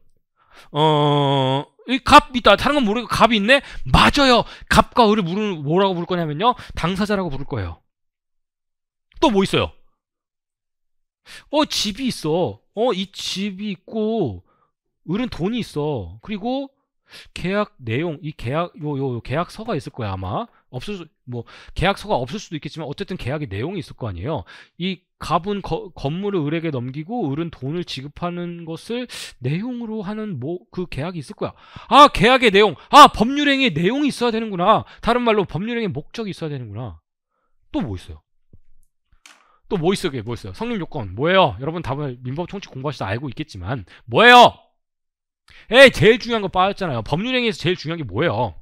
이 갑 있다. 다른 건 모르고 갑이 있네? 맞아요. 갑과 을을 뭐라고 부를 거냐면요. 당사자라고 부를 거예요. 또 뭐 있어요? 집이 있어. 이 집이 있고, 을은 돈이 있어. 그리고 계약 내용, 이 계약, 요 계약서가 있을 거야, 아마. 계약서가 없을 수도 있겠지만, 어쨌든 계약의 내용이 있을 거 아니에요. 이 갑은 건물을 을에게 넘기고, 을은 돈을 지급하는 것을 내용으로 하는 그 계약이 있을 거야. 아, 계약의 내용. 아, 법률행위의 내용이 있어야 되는구나. 다른 말로 법률행위의 목적이 있어야 되는구나. 또 뭐 있어요? 또 뭐 있어요? 그게 뭐 있어요? 성립 요건. 뭐예요? 여러분 답을 민법 총칙 공부하시다 알고 있겠지만, 뭐예요? 제일 중요한 거 빠졌잖아요. 법률행위에서 제일 중요한 게 뭐예요?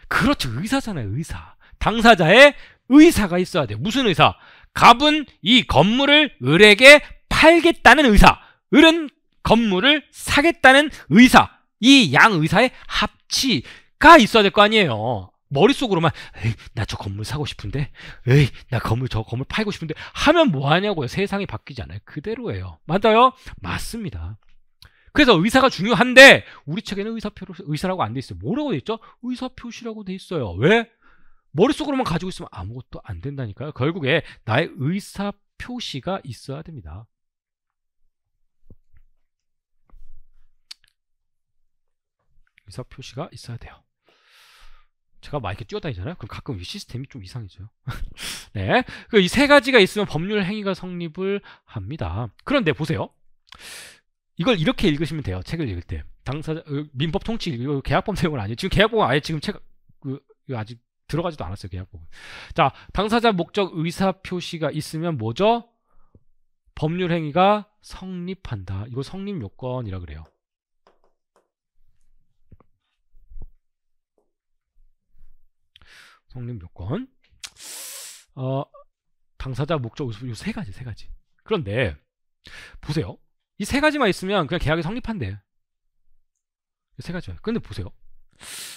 그렇죠. 의사잖아요. 의사. 당사자의 의사가 있어야 돼요. 무슨 의사? 갑은 이 건물을 을에게 팔겠다는 의사. 을은 건물을 사겠다는 의사. 이 양 의사의 합치가 있어야 될 거 아니에요. 머릿속으로만 나 저 건물 사고 싶은데 나 저 건물 팔고 싶은데 하면 뭐하냐고요. 세상이 바뀌지 않아요. 그대로예요. 맞아요? 맞습니다. 그래서 의사가 중요한데 우리 책에는 의사라고 안 돼 있어요. 뭐라고 돼 있죠? 의사표시라고 돼 있어요. 왜? 머릿속으로만 가지고 있으면 아무것도 안 된다니까요. 결국에 나의 의사표시가 있어야 됩니다. 의사표시가 있어야 돼요. 제가 막 이렇게 뛰어다니잖아요. 그럼 가끔 이 시스템이 좀 이상해져요. 네, 이 세 가지가 있으면 법률 행위가 성립을 합니다. 그런데 보세요. 이걸 이렇게 읽으시면 돼요. 책을 읽을 때. 당사자 민법 통칙 이거 계약법 내용은 아니에요. 지금 계약법은 아예 지금 아직 들어가지도 않았어요. 계약법은. 자, 당사자 목적 의사 표시가 있으면 뭐죠? 법률 행위가 성립한다. 이거 성립 요건이라 그래요. 성립 요건. 당사자 목적 의사 세 가지. 그런데 보세요. 이 세 가지만 있으면 그냥 계약이 성립한대. 세 가지요. 근데 보세요.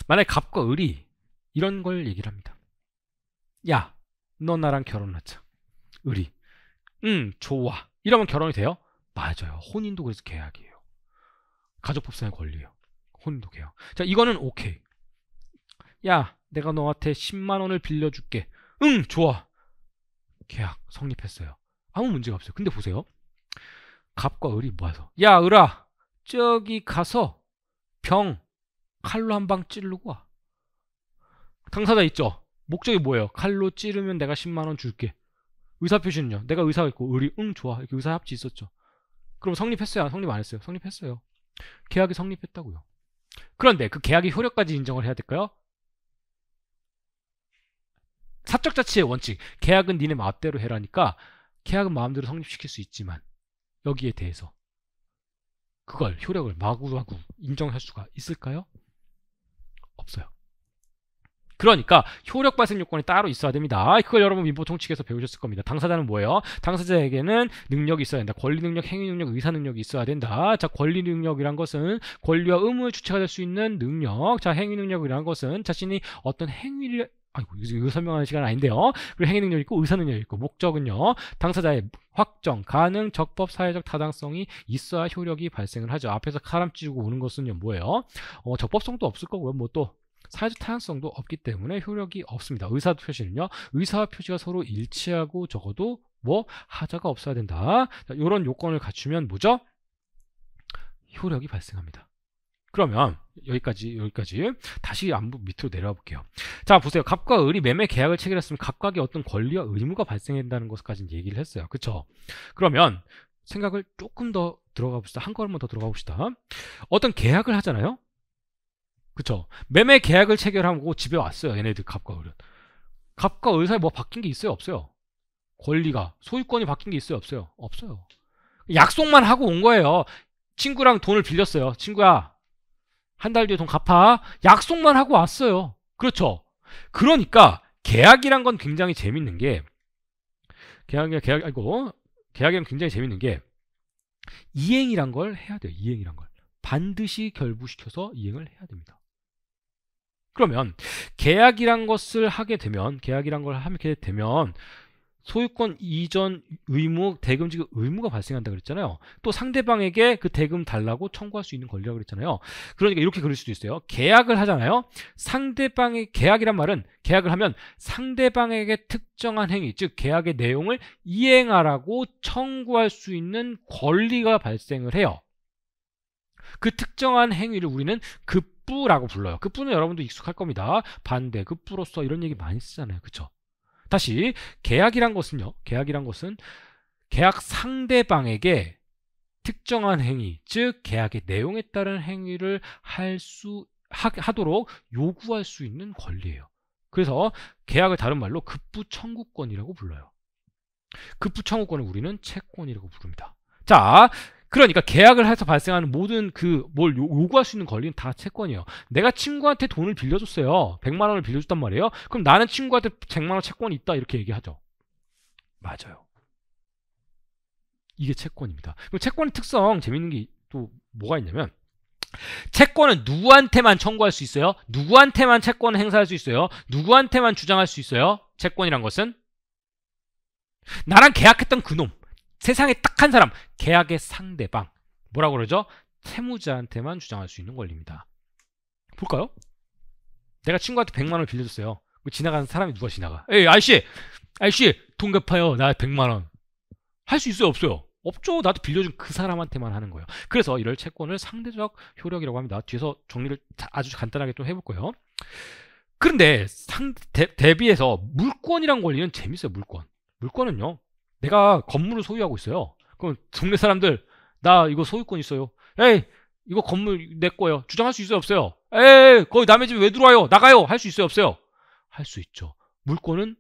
만약에 갑과 을이 이런 걸 얘기를 합니다. 야, 너 나랑 결혼하자. 을이 좋아. 이러면 결혼이 돼요? 맞아요. 혼인도 그래서 계약이에요. 가족법상의 권리예요. 혼인도 계약. 자, 이거는 오케이. 야, 내가 너한테 10만 원을 빌려줄게. 좋아. 계약 성립했어요. 아무 문제가 없어요. 근데 보세요. 갑과 을이 모아서 야, 을아, 저기 가서 칼로 한 방 찌르고 와. 당사자 있죠? 목적이 뭐예요? 칼로 찌르면 내가 10만 원 줄게. 의사표시는요? 내가 의사가 있고 을이 좋아. 이렇게 의사 합치 있었죠. 그럼 성립했어요? 성립 안 했어요? 성립했어요. 계약이 성립했다고요. 그런데 그 계약의 효력까지 인정을 해야 될까요? 사적 자치의 원칙. 계약은 니네 마음대로 해라니까 계약은 마음대로 성립시킬 수 있지만 여기에 대해서 그걸 효력을 마구마구 인정할 수가 있을까요? 없어요. 그러니까 효력 발생 요건이 따로 있어야 됩니다. 그걸 여러분 민법 총칙에서 배우셨을 겁니다. 당사자는 뭐예요? 당사자에게는 능력이 있어야 된다. 권리 능력, 행위 능력, 의사 능력이 있어야 된다. 자, 권리 능력이란 것은 권리와 의무의 주체가 될 수 있는 능력. 자, 행위 능력이란 것은 자신이 어떤 행위를 이거 설명하는 시간 아닌데요. 그리고 행위 능력이 있고 의사 능력이 있고 목적은요. 당사자의 확정, 가능, 적법, 사회적 타당성이 있어야 효력이 발생을 하죠. 앞에서 사람 찌르고 오는 것은요. 뭐예요? 적법성도 없을 거고요. 뭐 또 사회적 타당성도 없기 때문에 효력이 없습니다. 의사 표시는요. 의사 표시가 서로 일치하고 적어도 하자가 없어야 된다. 자, 이런 요건을 갖추면 뭐죠? 효력이 발생합니다. 그러면 여기까지 다시 밑으로 내려와 볼게요. 자, 보세요. 갑과 을이 매매 계약을 체결했으면 각각의 어떤 권리와 의무가 발생한다는 것까지 얘기를 했어요. 그렇죠? 그러면 생각을 조금 더 들어가 봅시다. 한 걸음만 더 들어가 봅시다. 어떤 계약을 하잖아요. 그쵸? 매매 계약을 체결하고 집에 왔어요. 얘네들 갑과 을은. 갑과 을 사이에 뭐 바뀐 게 있어요? 없어요? 권리가, 소유권이 바뀐 게 있어요? 없어요? 없어요. 약속만 하고 온 거예요. 친구랑 돈을 빌렸어요. 친구야, 한 달 뒤에 돈 갚아. 약속만 하고 왔어요. 그렇죠. 그러니까 계약이란 건 굉장히 재밌는 게 계약이란 굉장히 재밌는 게 이행이란 걸 해야 돼요. 이행이란 걸 반드시 결부시켜서 이행을 해야 됩니다. 그러면 계약이란 것을 하게 되면 소유권 이전 의무, 대금 지급 의무가 발생한다 그랬잖아요. 또 상대방에게 그 대금 달라고 청구할 수 있는 권리라고 그랬잖아요. 그러니까 이렇게 그럴 수도 있어요. 계약을 하잖아요. 계약이란 말은 계약을 하면 상대방에게 특정한 행위, 즉 계약의 내용을 이행하라고 청구할 수 있는 권리가 발생을 해요. 그 특정한 행위를 우리는 급부라고 불러요. 급부는 여러분도 익숙할 겁니다. 반대, 급부로서 이런 얘기 많이 쓰잖아요. 그쵸? 다시 계약이란 것은 계약 상대방에게 특정한 행위, 즉 계약의 내용에 따른 행위를 하도록 요구할 수 있는 권리예요. 그래서 계약을 다른 말로 급부 청구권이라고 불러요. 급부 청구권을 우리는 채권이라고 부릅니다. 자, 그러니까 계약을 해서 발생하는 모든 뭘 요구할 수 있는 권리는 다 채권이에요. 내가 친구한테 돈을 빌려줬어요. 100만 원을 빌려줬단 말이에요. 그럼 나는 친구한테 100만 원 채권이 있다 이렇게 얘기하죠. 맞아요. 이게 채권입니다. 그럼 채권의 특성 재밌는 게 또 뭐가 있냐면 채권은 누구한테만 청구할 수 있어요? 누구한테만 채권을 행사할 수 있어요? 누구한테만 주장할 수 있어요? 채권이란 것은 나랑 계약했던 그놈, 세상에 딱 한 사람, 계약의 상대방, 뭐라고 그러죠? 채무자한테만 주장할 수 있는 권리입니다. 볼까요? 내가 친구한테 100만 원을 빌려줬어요. 지나가는 사람이 누가 지나가? 에이 아저씨 돈 갚아요. 나 100만 원. 할 수 있어요? 없어요? 없죠. 나도 빌려준 그 사람한테만 하는 거예요. 그래서 이럴 채권을 상대적 효력이라고 합니다. 뒤에서 정리를 아주 간단하게 좀 해볼 거예요. 그런데 대비해서 물권이란 권리는 재밌어요. 물권은요, 내가 건물을 소유하고 있어요. 그럼 동네 사람들, 나 이거 소유권 있어요. 에이, 이거 건물 내 거예요. 주장할 수 있어요? 없어요? 에이, 거기 남의 집에 왜 들어와요? 나가요. 할 수 있어요? 없어요? 할 수 있죠. 물권은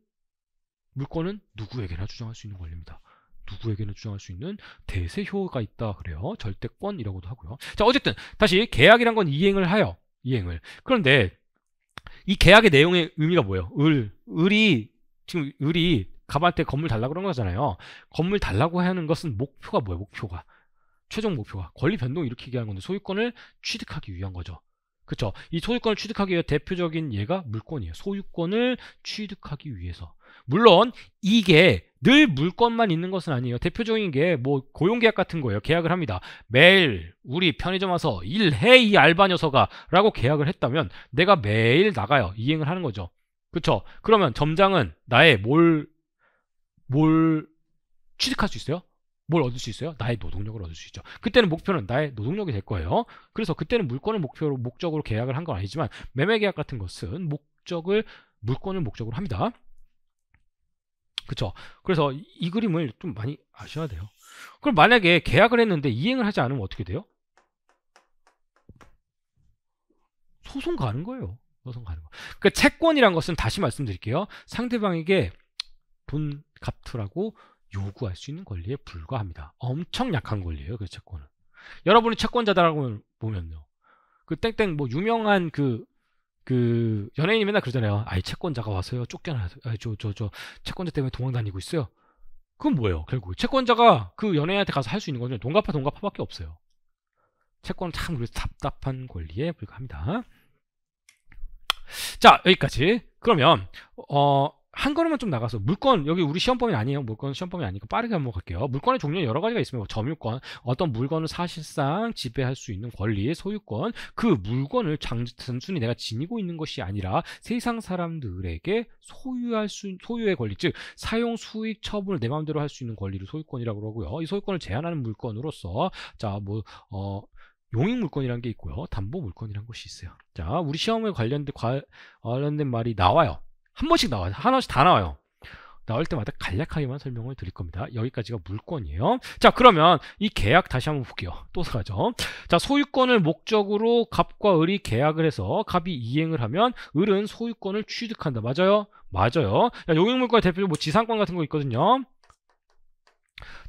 누구에게나 주장할 수 있는 권리입니다. 누구에게나 주장할 수 있는 대세효가 있다 그래요. 절대권이라고도 하고요. 자, 어쨌든 다시 계약이란 건 이행을 해요. 이행을. 그런데 이 계약의 내용의 의미가 뭐예요? 지금 을이 갑한테 건물 달라고 그런 거잖아요. 건물 달라고 하는 것은 목표가 뭐예요? 최종 목표가 권리 변동을 일으키게 하는 건데 소유권을 취득하기 위한 거죠. 그렇죠? 이 소유권을 취득하기 위해 대표적인 예가 물권이에요. 소유권을 취득하기 위해서. 물론 이게 늘 물권만 있는 것은 아니에요. 대표적인 게 뭐 고용계약 같은 거예요. 계약을 합니다. 매일 우리 편의점 와서 일해 이 알바 녀석아 라고 계약을 했다면 내가 매일 나가요. 이행을 하는 거죠. 그렇죠? 그러면 점장은 나의 뭘 취득할 수 있어요? 뭘 얻을 수 있어요? 나의 노동력을 얻을 수 있죠. 그때는 목표는 나의 노동력이 될 거예요. 그래서 그때는 물권을 목적으로 계약을 한 건 아니지만 매매계약 같은 것은 물권을 목적으로 합니다. 그쵸? 그래서 이 그림을 좀 많이 아셔야 돼요. 그럼 만약에 계약을 했는데 이행을 하지 않으면 어떻게 돼요? 소송 가는 거예요. 소송 가는 거. 그러니까 채권이란 것은 다시 말씀드릴게요. 상대방에게 돈 갚으라고 요구할 수 있는 권리에 불과합니다. 엄청 약한 권리예요. 그 채권은. 여러분이 채권자다라고 보면요. 그 땡땡 뭐 유명한 그 연예인이 맨날 그러잖아요. 아이 채권자가 와서요. 쫓겨나서 저 채권자 때문에 도망 다니고 있어요. 그건 뭐예요? 결국 채권자가 그 연예인한테 가서 할 수 있는 거는 돈 갚아밖에 없어요. 채권은 참 그래서 답답한 권리에 불과합니다. 자, 여기까지. 그러면 한 걸음만 좀 나가서 물권, 여기 우리 시험 범위 아니에요. 물권 시험 범위 아니고 빠르게 한번 갈게요. 물권의 종류는 여러 가지가 있습니다. 점유권, 어떤 물건을 사실상 지배할 수 있는 권리, 소유권, 그 물건을 단순히 내가 지니고 있는 것이 아니라 세상 사람들에게 소유의 권리, 즉 사용, 수익, 처분을 내 마음대로 할 수 있는 권리를 소유권이라고 하고요. 이 소유권을 제한하는 물건으로서 용익물권이라는 게 있고요. 담보물권이라는 것이 있어요. 자, 우리 시험에 관련된 말이 나와요. 한 번씩 나와요. 하나씩 다 나와요. 나올 때마다 간략하게만 설명을 드릴 겁니다. 여기까지가 물권이에요. 자, 그러면 이 계약 다시 한번 볼게요. 또 가죠. 자, 소유권을 목적으로 갑과 을이 계약을 해서 갑이 이행을 하면 을은 소유권을 취득한다. 맞아요? 맞아요. 용익물권의 대표적으로 지상권 같은 거 있거든요.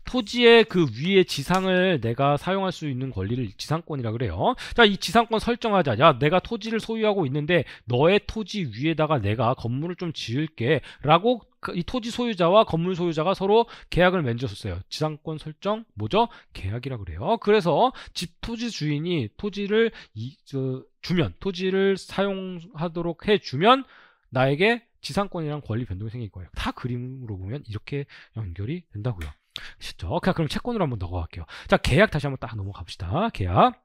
토지의 그 위에 지상을 내가 사용할 수 있는 권리를 지상권이라 그래요. 자, 이 지상권 설정하자. 야, 내가 토지를 소유하고 있는데 너의 토지 위에다가 내가 건물을 좀 지을게 라고 이 토지 소유자와 건물 소유자가 서로 계약을 맺었어요. 지상권 설정 뭐죠? 계약이라 그래요. 그래서 집 토지 주인이 토지를 주면, 토지를 사용하도록 해주면 나에게 지상권이랑 권리 변동이 생길 거예요. 다 그림으로 보면 이렇게 연결이 된다고요. 쉽죠? 그럼 채권으로 한번 넘어갈게요. 자, 계약 다시 한번 딱 넘어가 봅시다. 계약.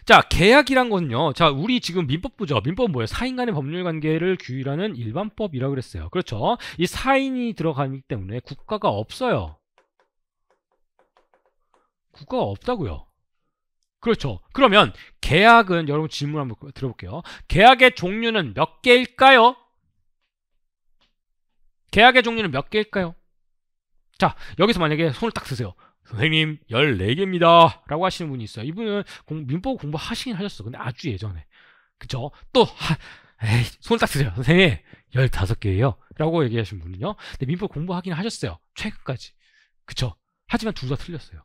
자, 계약이란 건요. 자, 우리 지금 민법 보죠. 민법은 뭐예요? 사인 간의 법률 관계를 규율하는 일반법이라고 그랬어요. 그렇죠? 이 사인이 들어가기 때문에 국가가 없어요. 국가가 없다고요. 그렇죠. 그러면 계약은 여러분 질문 한번 들어볼게요. 계약의 종류는 몇 개일까요? 계약의 종류는 몇 개일까요? 자, 여기서 만약에 손을 딱 드세요. 선생님 14개입니다 라고 하시는 분이 있어요. 이분은 민법 공부하시긴 하셨어. 근데 아주 예전에. 그쵸? 또 에이, 손을 딱 드세요. 선생님 15개예요 라고 얘기하시는 분은요. 근데 민법 공부하긴 하셨어요. 최근까지. 그쵸? 하지만 둘 다 틀렸어요.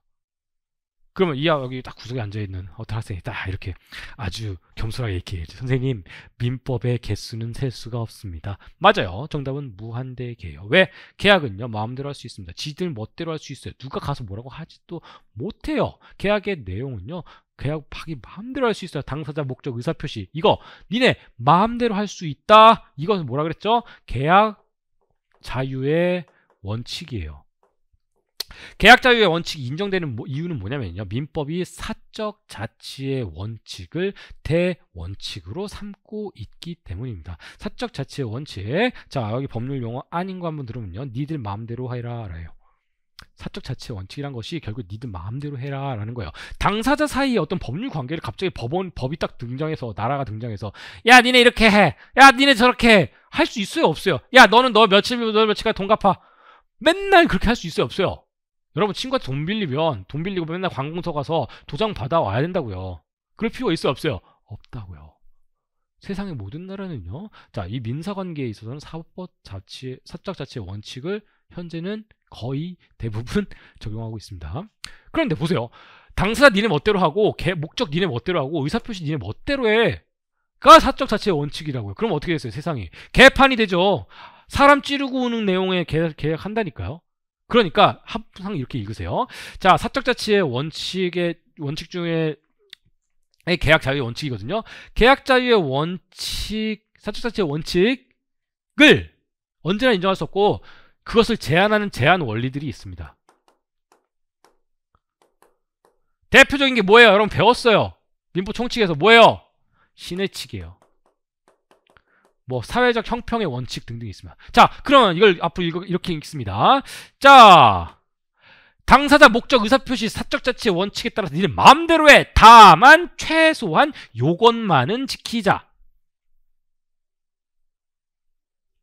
그러면 이하 여기 딱 구석에 앉아있는 어떤 학생이 딱 이렇게 아주 겸손하게 얘기해요. 선생님, 민법의 개수는 셀 수가 없습니다. 맞아요. 정답은 무한대개예요. 왜? 계약은요, 마음대로 할 수 있습니다. 지들 멋대로 할 수 있어요. 누가 가서 뭐라고 하지도 못해요. 계약의 내용은요, 계약 파기 마음대로 할 수 있어요. 당사자, 목적, 의사표시. 이거 니네 마음대로 할 수 있다. 이것은 뭐라 그랬죠? 계약 자유의 원칙이에요. 계약 자유의 원칙이 인정되는 이유는 뭐냐면요. 민법이 사적 자치의 원칙을 대원칙으로 삼고 있기 때문입니다. 사적 자치의 원칙. 자, 여기 법률 용어 아닌 거 한번 들으면요. 니들 마음대로 해라 라요. 사적 자치의 원칙이란 것이 결국 니들 마음대로 해라 라는 거예요. 당사자 사이에 어떤 법률 관계를 갑자기 법이 딱 등장해서, 나라가 등장해서 야 니네 이렇게 해, 야 니네 저렇게 해, 할 수 있어요 없어요? 야 너는 너 며칠까지 돈 갚아, 맨날 그렇게 할 수 있어요 없어요? 여러분 친구한테 돈 빌리면 돈 빌리고 맨날 관공서 가서 도장 받아 와야 된다고요. 그럴 필요가 있어요 없어요? 없다고요. 세상의 모든 나라는요. 자, 이 민사관계에 있어서는 사법 자치, 사적 자치의 원칙을 현재는 거의 대부분 적용하고 있습니다. 그런데 보세요. 당사자 니네 멋대로 하고 목적 니네 멋대로 하고 의사표시 니네 멋대로 해가 사적 자치의 원칙이라고요. 그럼 어떻게 됐어요? 세상이 개판이 되죠. 사람 찌르고 오는 내용에 계약한다니까요. 그러니까 항상 이렇게 읽으세요. 자, 사적 자치의 원칙 중에 계약 자유의 원칙이거든요. 계약 자유의 원칙, 사적 자치의 원칙을 언제나 인정할 수 없고 그것을 제한하는 제한 원리들이 있습니다. 대표적인 게 뭐예요? 여러분 배웠어요. 민법 총칙에서 뭐예요? 신의칙이에요. 뭐 사회적 형평의 원칙 등등이 있습니다. 자, 그러면 이걸 앞으로 이렇게 읽습니다. 자, 당사자 목적 의사표시 사적 자치의 원칙에 따라서 니네 마음대로 해. 다만 최소한 요것만은 지키자.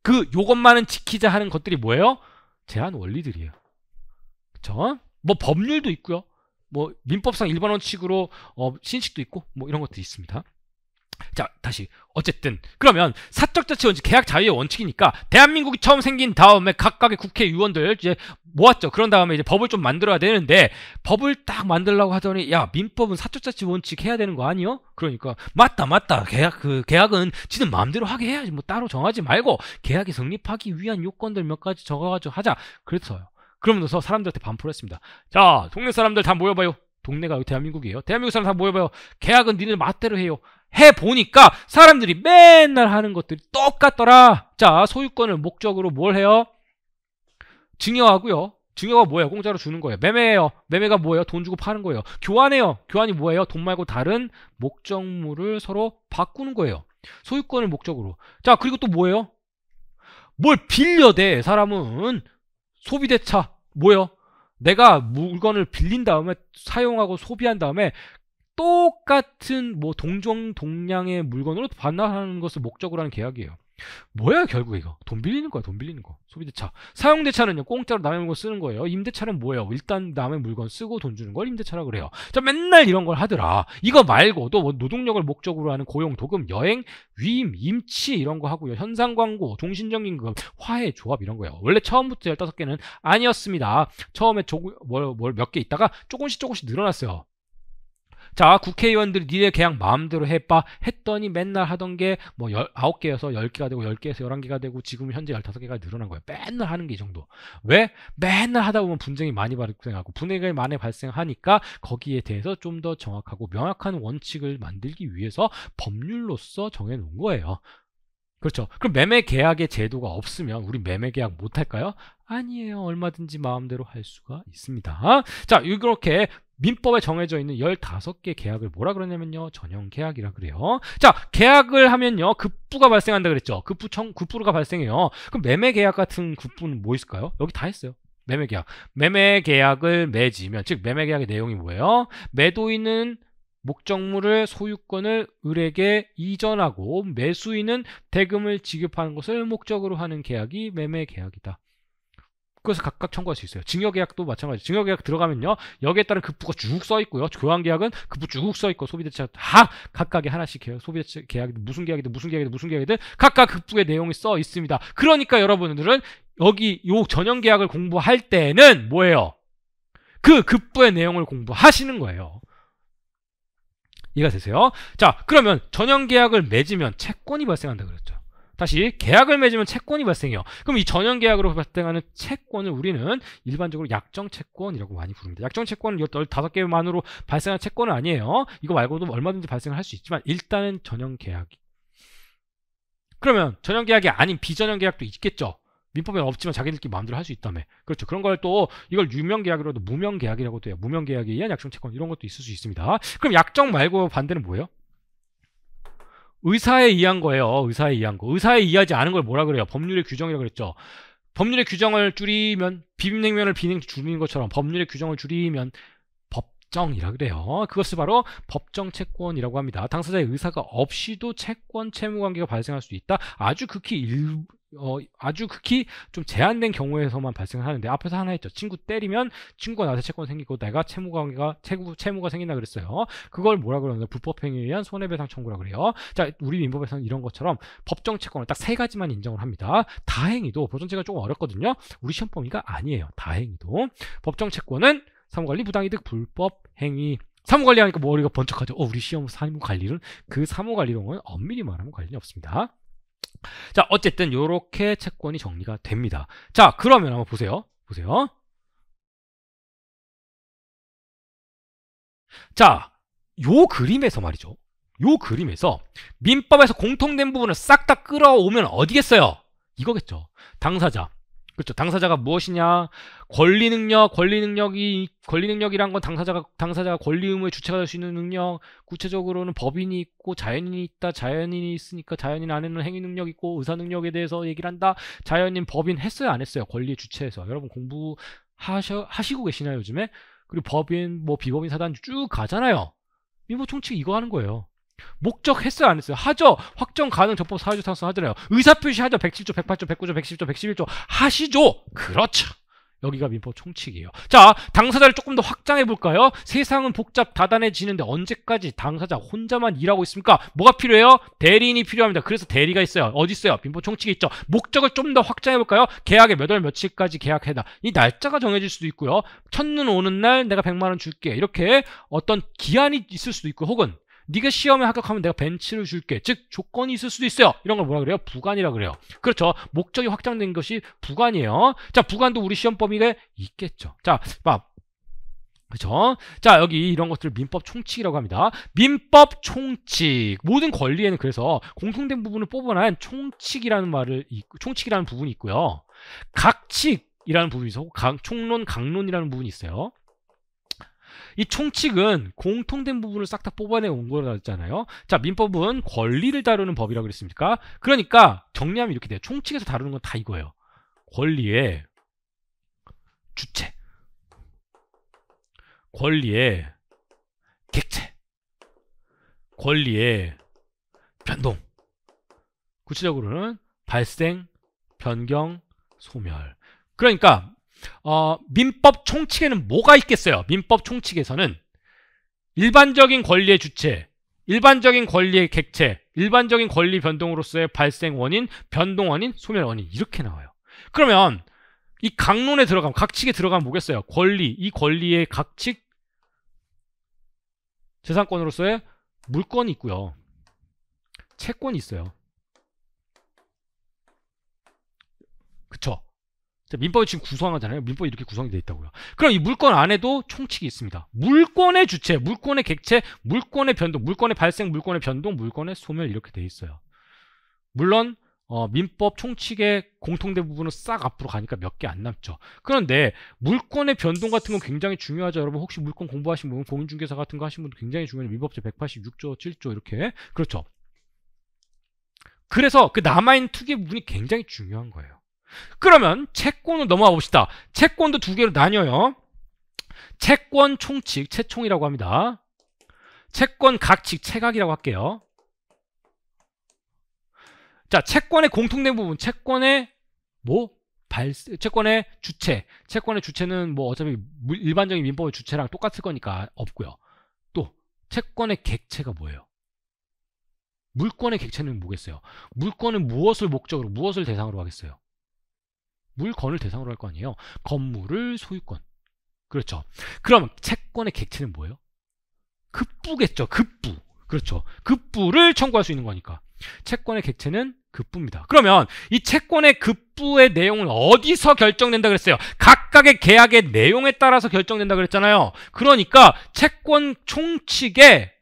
그 요것만은 지키자 하는 것들이 뭐예요? 제한 원리들이에요. 그쵸? 뭐 법률도 있고요. 뭐 민법상 일반 원칙으로 신식도 있고 뭐 이런 것들이 있습니다. 자, 다시 어쨌든 그러면 사적 자치 원칙, 계약 자유의 원칙이니까 대한민국이 처음 생긴 다음에 각각의 국회의원들 이제 모았죠. 그런 다음에 이제 법을 좀 만들어야 되는데 법을 딱 만들려고 하더니 야, 민법은 사적 자치 원칙 해야 되는 거 아니요? 그러니까 맞다. 계약은 지는 마음대로 하게 해야지. 뭐 따로 정하지 말고 계약이 성립하기 위한 요건들 몇 가지 적어가지고 하자. 그랬어요. 그러면서 사람들한테 반포를 했습니다. 자, 동네 사람들 다 모여봐요. 동네가 여기 대한민국이에요. 대한민국 사람 다 모여봐요. 계약은 니네 맛대로 해요. 해보니까 사람들이 맨날 하는 것들이 똑같더라. 자, 소유권을 목적으로 뭘 해요? 증여하고요. 증여가 뭐예요? 공짜로 주는 거예요. 매매예요. 매매가 뭐예요? 돈 주고 파는 거예요. 교환해요. 교환이 뭐예요? 돈 말고 다른 목적물을 서로 바꾸는 거예요. 소유권을 목적으로. 자, 그리고 또 뭐예요? 뭘 빌려대. 사람은 소비대차. 뭐예요? 내가 물건을 빌린 다음에 사용하고 소비한 다음에 똑같은 뭐 동종동량의 물건으로 반납하는 것을 목적으로 하는 계약이에요. 뭐야 결국 이거 돈 빌리는 거야. 돈 빌리는 거. 소비대차. 사용대차는요 공짜로 남의 물건 쓰는 거예요. 임대차는 뭐예요? 일단 남의 물건 쓰고 돈 주는 걸 임대차라 그래요. 자, 맨날 이런 걸 하더라. 이거 말고도 뭐 노동력을 목적으로 하는 고용, 도금, 여행, 위임, 임치 이런 거 하고요. 현상 광고, 종신정임금, 화해, 조합 이런 거예요. 원래 처음부터 15개는 아니었습니다. 처음에 몇 개 있다가 조금씩 늘어났어요. 자, 국회의원들이 니네 계약 마음대로 해봐 했더니 맨날 하던 게 뭐 9개여서 10개가 되고 10개에서 11개가 되고 지금 현재 15개가 늘어난 거예요. 맨날 하는 게 이 정도. 왜? 맨날 하다 보면 분쟁이 많이 발생하고 분쟁이 많이 발생하니까 거기에 대해서 좀 더 정확하고 명확한 원칙을 만들기 위해서 법률로서 정해놓은 거예요. 그렇죠. 그럼 매매 계약의 제도가 없으면 우리 매매 계약 못 할까요? 아니에요. 얼마든지 마음대로 할 수가 있습니다. 자, 이렇게 민법에 정해져 있는 15개 계약을 뭐라 그러냐면요. 전형 계약이라 그래요. 자, 계약을 하면요. 급부가 발생한다 그랬죠. 급부가 발생해요. 그럼 매매 계약 같은 급부는 뭐 있을까요? 여기 다 했어요. 매매 계약. 매매 계약을 맺으면, 즉 매매 계약의 내용이 뭐예요? 매도인은 목적물을 소유권을 을에게 이전하고 매수인은 대금을 지급하는 것을 목적으로 하는 계약이 매매 계약이다. 그래서 각각 청구할 수 있어요. 증여계약도 마찬가지. 증여계약 들어가면요. 여기에 따른 급부가 쭉 써있고요. 교환계약은 급부 쭉 써있고 소비대차 다 각각의 하나씩 해요. 소비대차 계약이든 무슨 계약이든 각각 급부의 내용이 써 있습니다. 그러니까 여러분들은 여기 요 전형계약을 공부할 때는 뭐예요? 그 급부의 내용을 공부하시는 거예요. 이해가 되세요? 자, 그러면 전형계약을 맺으면 채권이 발생한다 그랬죠. 다시 계약을 맺으면 채권이 발생해요. 그럼 이 전형계약으로 발생하는 채권을 우리는 일반적으로 약정채권이라고 많이 부릅니다. 약정채권은 15개만으로 발생하는 채권은 아니에요. 이거 말고도 얼마든지 발생을 할 수 있지만 일단은 전형계약이. 그러면 전형계약이 아닌 비전형계약도 있겠죠. 민법에는 없지만 자기들끼리 마음대로 할 수 있다며. 그렇죠. 그런 걸 또 이걸 유명계약이라도 무명계약이라고도 해요. 무명계약에 의한 약정채권 이런 것도 있을 수 있습니다. 그럼 약정 말고 반대는 뭐예요? 의사에 의한 거예요. 의사에 의한 거. 의사에 의하지 않은 걸 뭐라 그래요? 법률의 규정이라고 그랬죠. 법률의 규정을 줄이면 비빔냉면을 비냉 줄이는 것처럼 법률의 규정을 줄이면 법정이라 그래요. 그것을 바로 법정채권이라고 합니다. 당사자의 의사가 없이도 채권 채무관계가 발생할 수 있다. 아주 극히 좀 제한된 경우에서만 발생을 하는데 앞에서 하나 했죠. 친구 때리면 친구가 나한테 채권 생기고 내가 채무가 생긴다 그랬어요. 그걸 뭐라 그러냐? 불법행위에 의한 손해배상 청구라 그래요. 자, 우리 민법에서는 이런 것처럼 법정 채권을 딱 3가지만 인정을 합니다. 다행히도 법정 채권 조금 어렵거든요. 우리 시험 범위가 아니에요. 다행히도 법정 채권은 사무관리 부당이득 불법 행위. 사무관리 하니까 머리가 번쩍하죠. 우리 시험 사무관리는 그 사무관리론은 엄밀히 말하면 관련이 없습니다. 자, 어쨌든 요렇게 채권이 정리가 됩니다. 자, 그러면 한번 보세요. 자, 요 그림에서 말이죠. 요 그림에서 민법에서 공통된 부분을 싹 다 끌어오면 어디겠어요? 이거겠죠. 당사자. 그렇죠. 당사자가 무엇이냐? 권리능력이란 건 당사자가 권리 의무의 주체가 될 수 있는 능력. 구체적으로는 법인이 있고 자연인이 있다. 자연인이 있으니까 자연인 안에는 행위 능력 있고 의사 능력에 대해서 얘기를 한다. 자연인 법인 했어요, 안 했어요? 권리의 주체에서. 여러분 하시고 계시나요, 요즘에? 그리고 법인, 뭐 비법인 사단 쭉 가잖아요. 민법 총칙 이거 하는 거예요. 목적 했어요, 안 했어요? 하죠. 확정 가능 적법 사회적 상승 하잖아요. 의사표시 하죠. 107조, 108조, 109조, 110조, 111조 하시죠. 그렇죠. 여기가 민법 총칙이에요. 자, 당사자를 조금 더 확장해 볼까요? 세상은 복잡 다단해지는데 언제까지 당사자 혼자만 일하고 있습니까? 뭐가 필요해요? 대리인이 필요합니다. 그래서 대리가 있어요. 어디 있어요? 민법 총칙이 있죠. 목적을 좀 더 확장해 볼까요? 계약에 몇 월 며칠까지 계약해다. 이 날짜가 정해질 수도 있고요. 첫눈 오는 날 내가 100만 원 줄게. 이렇게 어떤 기한이 있을 수도 있고, 혹은 네가 시험에 합격하면 내가 벤츠를 줄게. 즉 조건이 있을 수도 있어요. 이런 걸 뭐라 그래요? 부관이라 그래요. 그렇죠. 목적이 확장된 것이 부관이에요. 자, 부관도 우리 시험 범위가 있겠죠. 자, 그렇죠. 자, 여기 이런 것들을 민법 총칙이라고 합니다. 민법 총칙. 모든 권리에는 그래서 공통된 부분을 뽑아낸 총칙이라는 부분이 있고요. 각칙이라는 부분이 있어. 총론, 강론이라는 부분이 있어요. 이 총칙은 공통된 부분을 싹 다 뽑아내 온 거라 했잖아요. 자, 민법은 권리를 다루는 법이라고 그랬습니까? 그러니까 정리하면 이렇게 돼요. 총칙에서 다루는 건 다 이거예요. 권리의 주체, 권리의 객체, 권리의 변동. 구체적으로는 발생, 변경, 소멸. 그러니까 민법 총칙에는 뭐가 있겠어요? 민법 총칙에서는 일반적인 권리의 주체, 일반적인 권리의 객체, 일반적인 권리 변동으로서의 발생 원인, 변동 원인, 소멸 원인 이렇게 나와요. 그러면 이 강론에 들어가면, 각칙에 들어가면 뭐겠어요? 권리, 이 권리의 각칙 재산권으로서의 물권이 있고요. 채권이 있어요. 그쵸? 민법이 지금 구성하잖아요. 민법이 이렇게 구성이 되어 있다고요. 그럼 이 물권 안에도 총칙이 있습니다. 물권의 주체, 물권의 객체, 물권의 변동, 물권의 발생, 물권의 변동, 물권의 소멸 이렇게 되어 있어요. 물론 민법 총칙의 공통대 부분은 싹 앞으로 가니까 몇 개 안 남죠. 그런데 물권의 변동 같은 건 굉장히 중요하죠. 여러분 혹시 물권 공부하신 분, 공인중개사 같은 거 하신 분도 굉장히 중요해요. 민법제 186조, 7조 이렇게. 그렇죠. 그래서 그 남아있는 특유의 부분이 굉장히 중요한 거예요. 그러면 채권으로 넘어가 봅시다. 채권도 두 개로 나뉘어요. 채권 총칙, 채총이라고 합니다. 채권 각칙, 채각이라고 할게요. 자, 채권의 공통된 부분, 채권의 채권의 주체. 채권의 주체는 어차피 일반적인 민법의 주체랑 똑같을 거니까 없고요. 또 채권의 객체가 뭐예요? 물권의 객체는 뭐겠어요? 물권은 무엇을 목적으로, 무엇을 대상으로 하겠어요? 물건을 대상으로 할 거 아니에요. 건물을 소유권. 그렇죠. 그럼 채권의 객체는 뭐예요? 급부겠죠. 급부. 그렇죠. 급부를 청구할 수 있는 거니까. 채권의 객체는 급부입니다. 그러면 이 채권의 급부의 내용은 어디서 결정된다 그랬어요? 각각의 계약의 내용에 따라서 결정된다 그랬잖아요. 그러니까 채권 총칙에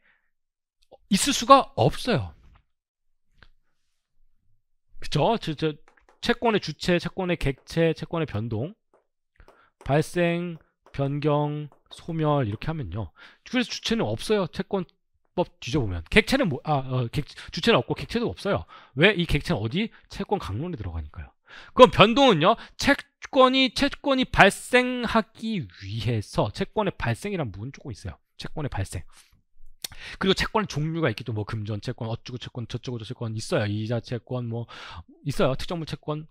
있을 수가 없어요. 그쵸? 채권의 주체, 채권의 객체, 채권의 변동, 발생, 변경, 소멸 이렇게 하면요. 그래서 주체는 없어요. 채권법 뒤져보면. 객체는 주체는 없고 객체도 없어요. 왜? 이 객체는 어디? 채권 강론에 들어가니까요. 그럼 변동은요. 채권이 발생하기 위해서 채권의 발생이라는 부분이 조금 있어요. 채권의 발생. 그리고 채권의 종류가 있겠죠. 금전 채권, 어쩌고 채권, 저쩌고 채권 있어요. 이자 채권 있어요. 특정물 채권.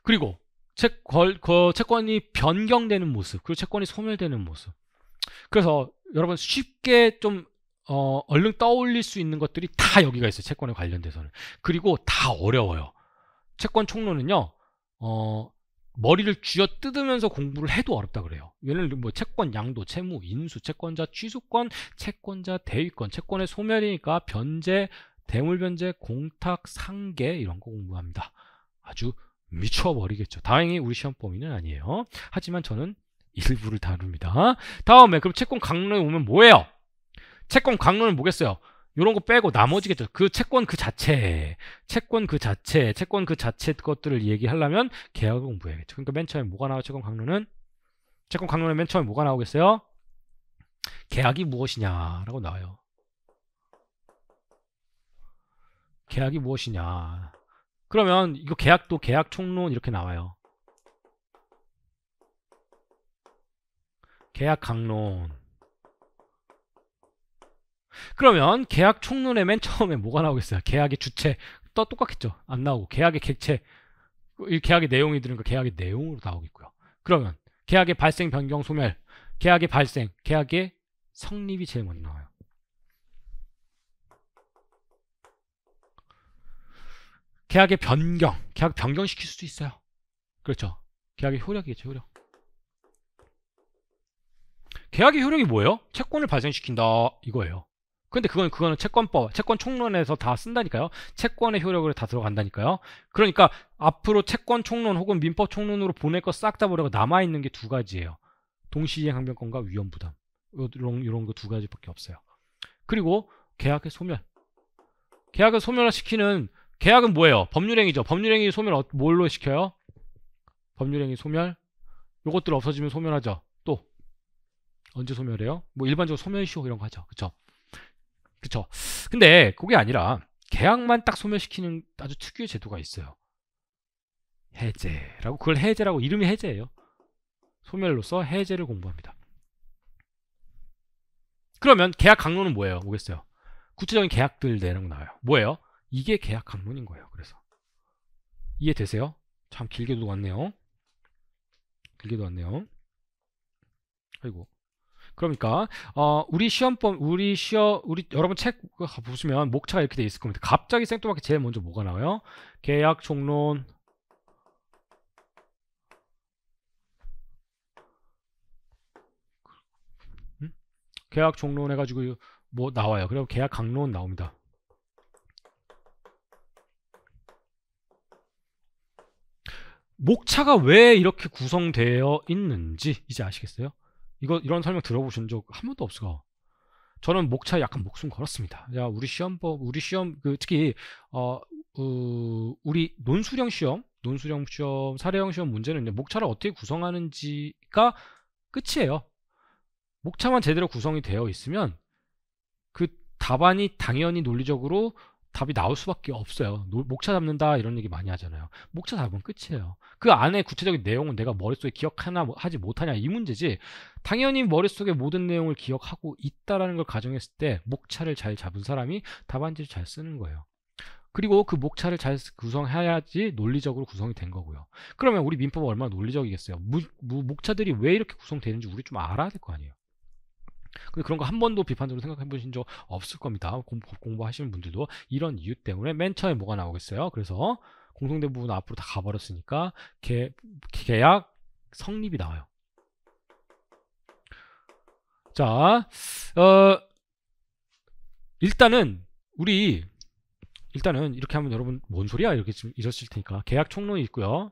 그리고 채권이 변경되는 모습, 그리고 채권이 소멸되는 모습. 그래서 여러분 쉽게 좀 얼른 떠올릴 수 있는 것들이 다 여기가 있어요. 채권에 관련돼서는. 그리고 다 어려워요. 채권 총론은요. 머리를 쥐어 뜯으면서 공부를 해도 어렵다 그래요. 예를 들면 채권 양도, 채무, 인수, 채권자 취소권, 채권자 대위권, 채권의 소멸이니까 변제, 대물변제, 공탁, 상계 이런 거 공부합니다. 아주 미쳐버리겠죠. 다행히 우리 시험 범위는 아니에요. 하지만 저는 일부를 다룹니다. 다음에 그럼 채권 강론에 오면 뭐예요? 채권 강론은 뭐겠어요? 이런 거 빼고 나머지겠죠. 그 채권 그 자체 것들을 얘기하려면 계약을 공부해야겠죠. 그러니까 맨 처음에 뭐가 나와요? 채권 강론에 맨 처음에 뭐가 나오겠어요? 계약이 무엇이냐라고 나와요. 계약이 무엇이냐. 그러면 이거 계약도 계약 총론 이렇게 나와요. 계약 강론. 그러면 계약 총론의 맨 처음에 뭐가 나오겠어요? 계약의 주체. 똑같겠죠. 안 나오고 계약의 객체. 이 계약의 내용이 들으니까 계약의 내용으로 나오겠고요. 그러면 계약의 발생, 변경, 소멸. 계약의 발생, 계약의 성립이 제일 먼저 나와요. 계약의 변경. 계약 변경시킬 수도 있어요. 그렇죠. 계약의 효력이겠죠. 효력. 계약의 효력이 뭐예요? 채권을 발생시킨다 이거예요. 근데 그거는 채권법, 채권 총론에서 다 쓴다니까요. 채권의 효력으로 다 들어간다니까요. 그러니까 앞으로 채권 총론 혹은 민법 총론으로 보낼 거 싹 다 버리고 남아있는 게 두 가지예요. 동시이행 항변권과 위헌 부담. 이런 거 두 가지밖에 없어요. 그리고 계약의 소멸. 계약을 소멸시키는 계약은 뭐예요? 법률행위죠. 법률행위 소멸 뭘로 시켜요? 법률행위 소멸. 요것들 없어지면 소멸하죠. 또 언제 소멸해요? 일반적으로 소멸시효 이런 거 하죠. 그쵸? 근데 그게 아니라 계약만 딱 소멸시키는 아주 특유의 제도가 있어요. 해제라고. 그걸 해제라고. 이름이 해제예요. 소멸로서 해제를 공부합니다. 그러면 계약 강론은 뭐겠어요? 구체적인 계약들 내는 거 나와요. 뭐예요? 이게 계약 강론인 거예요. 그래서 이해되세요? 참 길게도 왔네요. 길게도 왔네요. 아이고. 그러니까 우리 여러분 책 보시면 목차가 이렇게 돼 있을 겁니다. 갑자기 생뚱하게 제일 먼저 뭐가 나와요? 계약 총론, 계약 총론 해가지고 뭐 나와요. 그리고 계약 강론 나옵니다. 목차가 왜 이렇게 구성되어 있는지 이제 아시겠어요? 이런 설명 들어보신 적 한 번도 없어. 저는 목차에 약간 목숨 걸었습니다. 야, 우리 시험 특히 우리 논술형 시험, 사례형 시험 문제는 목차를 어떻게 구성하는지가 끝이에요. 목차만 제대로 구성이 되어 있으면 그 답안이 당연히 논리적으로 답이 나올 수밖에 없어요. 목차 잡는다 이런 얘기 많이 하잖아요. 목차 잡으면 끝이에요. 그 안에 구체적인 내용은 내가 머릿속에 기억하나 하지 못하냐 이 문제지, 당연히 머릿속에 모든 내용을 기억하고 있다라는 걸 가정했을 때 목차를 잘 잡은 사람이 답안지를 잘 쓰는 거예요. 그리고 그 목차를 잘 구성해야지 논리적으로 구성이 된 거고요. 그러면 우리 민법은 얼마나 논리적이겠어요. 목차들이 왜 이렇게 구성되는지 우리 좀 알아야 될 거 아니에요. 근데 그런 거 한 번도 비판적으로 생각해 보신 적 없을 겁니다. 공부하시는 분들도. 이런 이유 때문에 맨 처음에 뭐가 나오겠어요? 그래서 공통된 부분 앞으로 다 가버렸으니까 계약 성립이 나와요. 자, 일단은 이렇게 하면 여러분 뭔 소리야? 이렇게 지금 이러실 테니까 계약 총론이 있고요.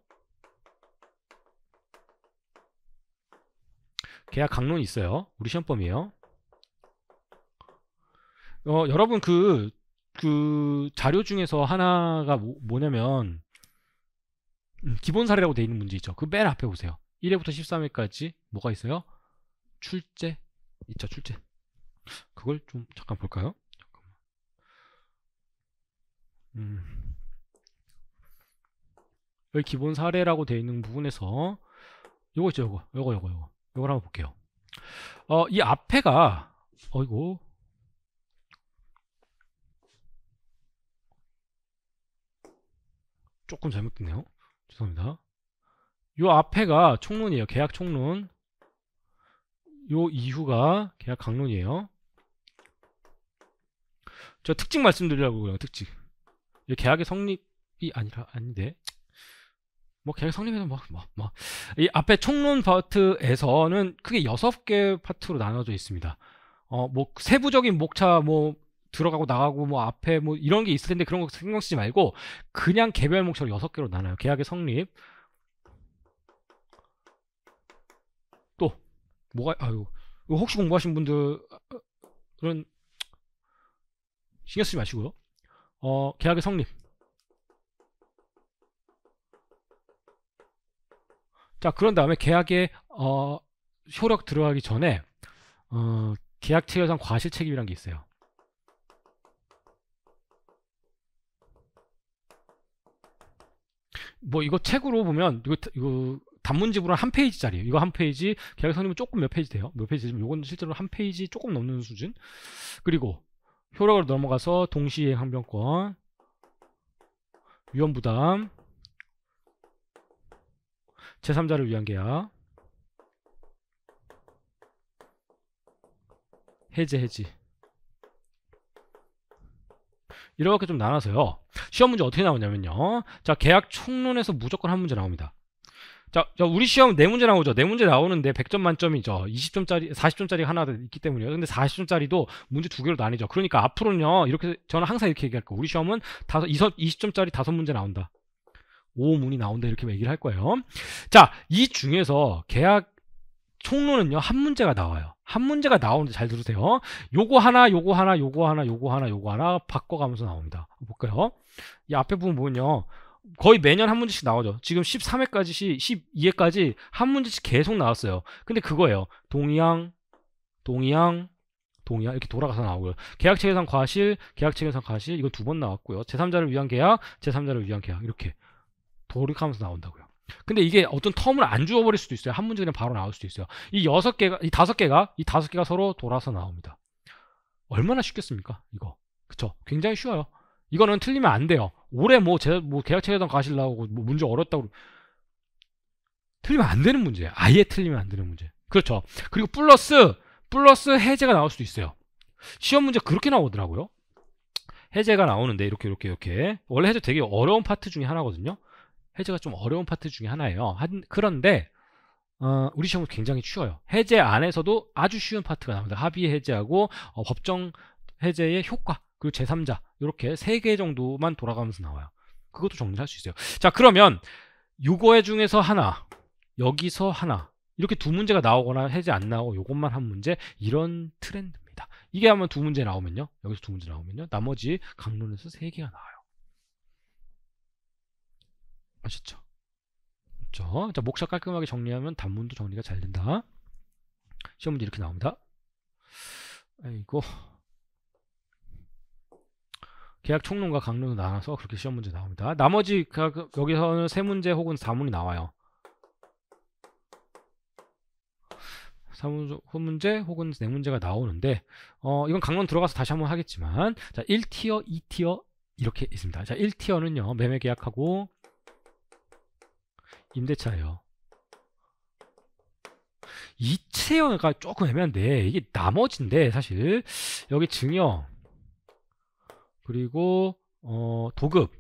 계약 강론이 있어요. 우리 시험범위에요. 여러분 그 자료 중에서 하나가 뭐냐면 기본 사례라고 돼 있는 문제 있죠. 그 맨 앞에 보세요. 1회부터 13회까지 뭐가 있어요? 출제 있죠. 출제. 그걸 좀 잠깐 볼까요? 여기 기본 사례라고 돼 있는 부분에서 요거 있죠. 요걸 한번 볼게요. 이 앞에가 어이고 조금 잘못됐네요. 죄송합니다. 요 앞에가 총론이에요. 계약 총론. 요 이후가 계약 강론이에요. 저 특징 말씀드리려고요. 특징. 계약의 성립이 아닌데. 뭐 계약 성립에는 이 앞에 총론 파트에서는 크게 6개 파트로 나눠져 있습니다. 뭐 세부적인 목차 뭐 들어가고 나가고 뭐 앞에 뭐 이런 게 있을 텐데 그런 거 신경 쓰지 말고 그냥 개별 목차로 6개로 나눠요. 계약의 성립. 또 뭐가 이거 혹시 공부하신 분들은 신경 쓰지 마시고요. 계약의 성립. 자, 그런 다음에 계약에 효력 들어가기 전에 계약 체결상 과실 책임이라는 게 있어요. 뭐 이거 책으로 보면 이거 단문집으로 한 페이지짜리예요. 이거 한 페이지, 계약 성립은 조금 몇 페이지 돼요. 몇 페이지 되지만 이건 실제로 한 페이지 조금 넘는 수준. 그리고 효력으로 넘어가서 동시이행 항변권, 위험부담, 제3자를 위한 계약, 해지 이렇게 좀 나눠서요. 시험 문제 어떻게 나오냐면요. 자, 계약 총론에서 무조건 한 문제 나옵니다. 자, 우리 시험 4문제 나오죠. 4문제 나오는데 100점 만점이죠. 20점짜리, 40점짜리 하나 있기 때문이에요. 근데 40점짜리도 문제 2개로 나뉘죠. 그러니까 앞으로는요, 이렇게, 저는 항상 이렇게 얘기할 거예요. 우리 시험은 20점짜리 5문제 나온다. 5문이 나온다. 이렇게 얘기를 할 거예요. 자, 이 중에서 계약 총론은요, 한 문제가 나와요. 한 문제가 나오는데 잘 들으세요. 요거 하나 바꿔가면서 나옵니다. 볼까요? 이 앞에 부분 보면요. 거의 매년 한 문제씩 나오죠. 지금 13회까지, 12회까지 한 문제씩 계속 나왔어요. 근데 그거예요. 동의항 이렇게 돌아가서 나오고요. 계약체결상 과실, 이건 2번 나왔고요. 제3자를 위한 계약, 이렇게 돌이하면서 나온다고요. 근데 이게 어떤 텀을 안 주어버릴 수도 있어요. 한 문제 그냥 바로 나올 수도 있어요. 이 5개가 서로 돌아서 나옵니다. 얼마나 쉽겠습니까? 이거. 그쵸? 굉장히 쉬워요. 이거는 틀리면 안 돼요. 올해 뭐 계약체계단 가시려고 뭐 문제 어렵다고 틀리면 안 되는 문제예요. 아예 틀리면 안 되는 문제. 그렇죠. 그리고 플러스 해제가 나올 수도 있어요. 시험 문제 그렇게 나오더라고요. 해제가 나오는데 이렇게 원래 해제 되게 어려운 파트 중에 하나거든요. 해제가 좀 어려운 파트 중에 하나예요. 그런데 우리 시험은 굉장히 쉬워요. 해제 안에서도 아주 쉬운 파트가 나옵니다. 합의 해제하고 법정 해제의 효과, 그리고 제3자 이렇게 3개 정도만 돌아가면서 나와요. 그것도 정리할 수 있어요. 자, 그러면 요거 중에서 하나, 여기서 하나, 이렇게 두 문제가 나오거나 해제 안 나오고 요것만 한 문제, 이런 트렌드입니다. 이게 한번 두 문제 나오면요, 여기서 두 문제 나오면요, 나머지 강론에서 3개가 나와요. 아셨죠? 그렇죠? 자, 목차 깔끔하게 정리하면 단문도 정리가 잘 된다. 시험 문제 이렇게 나옵니다. 아이고, 계약 총론과 강론으로 나눠서 그렇게 시험 문제 나옵니다. 나머지 여기서는 3문제 혹은 4문이 나와요. 3문제 혹은 4문제가 나오는데 이건 강론 들어가서 다시 한번 하겠지만, 자, 1티어, 2티어 이렇게 있습니다. 자, 1티어는요, 매매 계약하고 임대차예요. 2티어가 조금 애매한데 이게 나머지인데, 사실 여기 증여, 그리고 도급,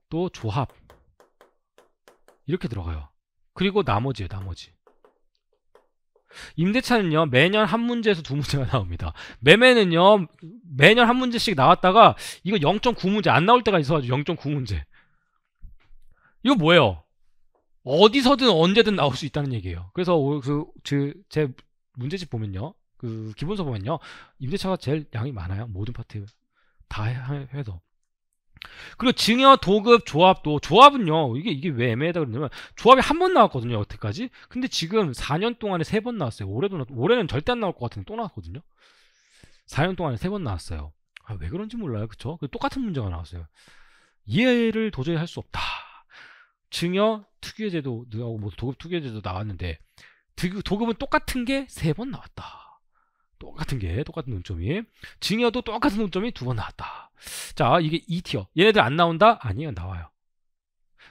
또 조합 이렇게 들어가요. 그리고 나머지예요, 나머지. 임대차는요, 매년 한 문제에서 두 문제가 나옵니다. 매매는요, 매년 한 문제씩 나왔다가 이거 0.9문제 안 나올 때가 있어가지고 0.9문제. 이거 뭐예요? 어디서든 언제든 나올 수 있다는 얘기예요. 그래서 제 문제집 보면요, 그 기본서 보면요, 임대차가 제일 양이 많아요. 모든 파트 다 해서. 그리고 증여, 도급, 조합도, 조합은요, 이게 왜 애매하다 그러냐면, 조합이 한 번 나왔거든요, 여태까지. 근데 지금 4년 동안에 3번 나왔어요. 올해는 절대 안 나올 것 같은데 또 나왔거든요. 4년 동안에 3번 나왔어요. 왜 그런지 몰라요. 그쵸? 똑같은 문제가 나왔어요. 이해를 도저히 할 수 없다. 증여, 특유제도 나오고 뭐 도급 특유제도 나왔는데, 도급은 똑같은 게 3번 나왔다. 똑같은 논점이. 증여도 똑같은 논점이 2번 나왔다. 자, 이게 2티어. 얘네들 안 나온다? 아니요, 나와요.